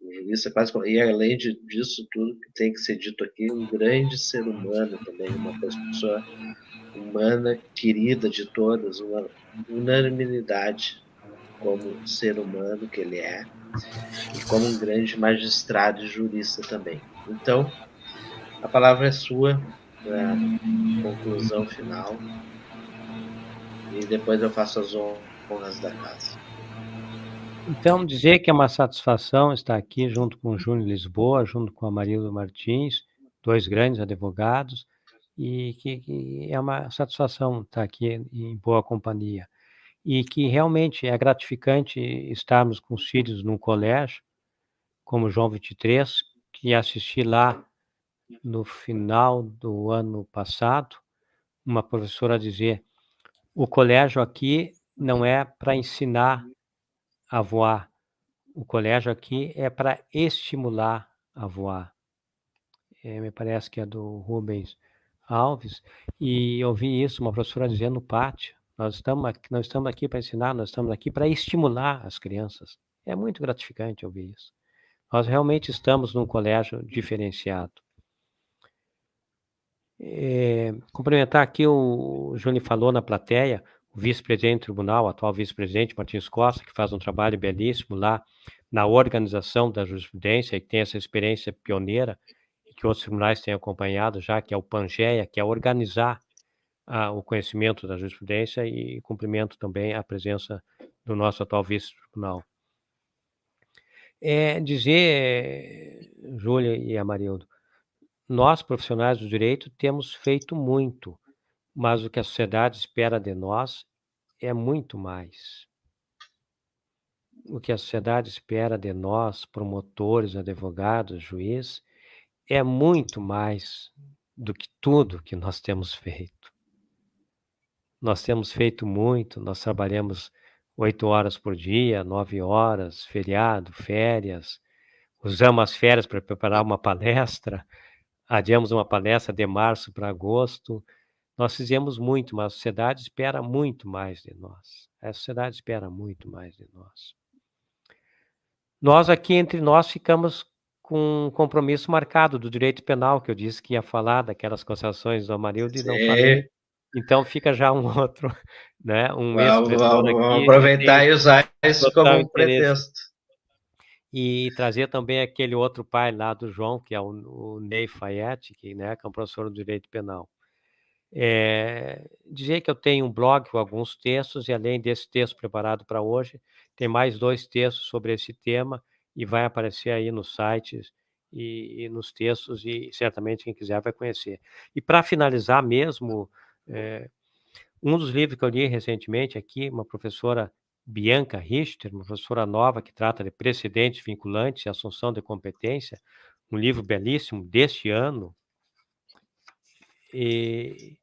um jurista quase, e além disso tudo que tem que ser dito aqui, um grande ser humano também, uma pessoa humana, querida de todas, uma unanimidade como ser humano que ele é, e como um grande magistrado e jurista também. Então, a palavra é sua para conclusão final e depois eu faço as honras da casa. Então, dizer que é uma satisfação estar aqui junto com o Júnior Lisboa, junto com a Marilda Martins, 2 grandes advogados, e que é uma satisfação estar aqui em boa companhia. E que realmente é gratificante estarmos com os filhos num colégio, como João 23, que assisti lá no final do ano passado, uma professora dizer: o colégio aqui não é para ensinar a voar, o colégio aqui é para estimular a voar. Me parece que é do Rubens Alves, e eu ouvi isso, uma professora dizendo no pátio: nós estamos aqui para ensinar, nós estamos aqui para estimular as crianças. É muito gratificante ouvir isso. Nós realmente estamos num colégio diferenciado. Cumprimentar aqui o Júnior falou na plateia, o vice-presidente do tribunal, o atual vice-presidente Martins Costa, que faz um trabalho belíssimo lá na organização da jurisprudência e que tem essa experiência pioneira e que outros tribunais têm acompanhado já, que é o Pangeia, que é organizar o conhecimento da jurisprudência, e cumprimento também a presença do nosso atual vice-tribunal. Dizer, Júlia e Amarildo, nós, profissionais do direito, temos feito muito, mas o que a sociedade espera de nós é muito mais. O que a sociedade espera de nós, promotores, advogados, juízes, é muito mais do que tudo que nós temos feito. Nós temos feito muito, nós trabalhamos 8 horas por dia, 9 horas, feriado, férias, usamos as férias para preparar uma palestra, adiamos uma palestra de março para agosto. Nós fizemos muito, mas a sociedade espera muito mais de nós. A sociedade espera muito mais de nós. Nós aqui, entre nós, ficamos com um compromisso marcado do direito penal, que eu disse que ia falar daquelas considerações do Amarildo e não falei. Então fica já um outro, né? Um ex-professor aqui. Vamos aproveitar e usar isso como um pretexto. E trazer também aquele outro pai lá do João, que é o Ney Fayette, que é um professor do direito penal. Dizer que eu tenho um blog com alguns textos, e além desse texto preparado para hoje, tem mais 2 textos sobre esse tema, e vai aparecer aí nos sites e nos textos, e certamente quem quiser vai conhecer. E para finalizar mesmo, um dos livros que eu li recentemente aqui, uma professora Bianca Richter, uma professora nova que trata de precedentes vinculantes e assunção de competência, um livro belíssimo deste ano, e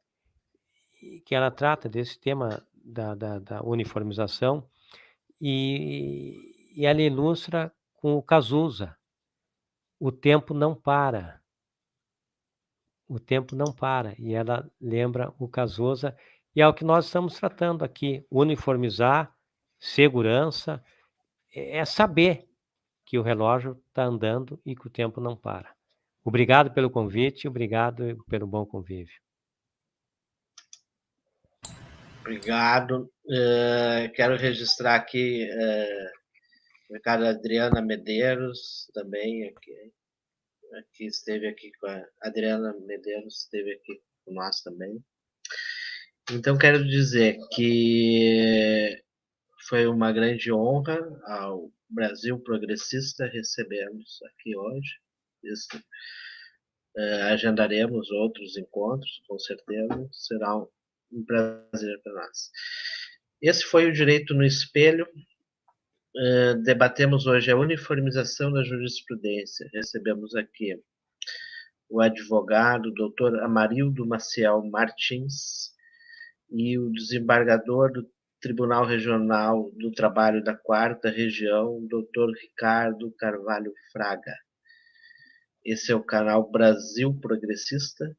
que ela trata desse tema da uniformização, e ela ilustra com o Cazuza: o tempo não para. O tempo não para, e ela lembra o Cazuza, e é o que nós estamos tratando aqui: uniformizar, segurança, é saber que o relógio está andando e que o tempo não para. Obrigado pelo convite, obrigado pelo bom convívio. Obrigado. Quero registrar aqui o recado da Adriana Medeiros, também aqui esteve aqui com a Adriana Medeiros, esteve aqui com nós também. Então, quero dizer que foi uma grande honra ao Brasil Progressista recebermos aqui hoje. Agendaremos outros encontros, com certeza, será um prazer para nós. Esse foi o Direito no Espelho, debatemos hoje a uniformização da jurisprudência. Recebemos aqui o advogado, doutor Amarildo Maciel Martins, e o desembargador do Tribunal Regional do Trabalho da 4ª Região, doutor Ricardo Carvalho Fraga. Esse é o canal Brasil Progressista,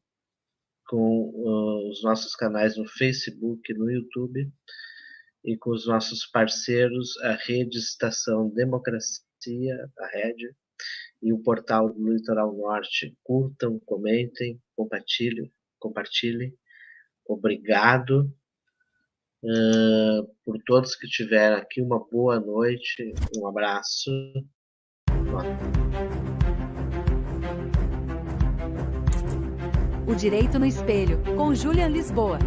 com os nossos canais no Facebook e no YouTube, e com os nossos parceiros, a Rede Estação Democracia, a Rede, e o portal do Litoral Norte. Curtam, comentem, compartilhem. Obrigado por todos que tiveram aqui. Uma boa noite, um abraço. O Direito no Espelho, com Julian Lisboa.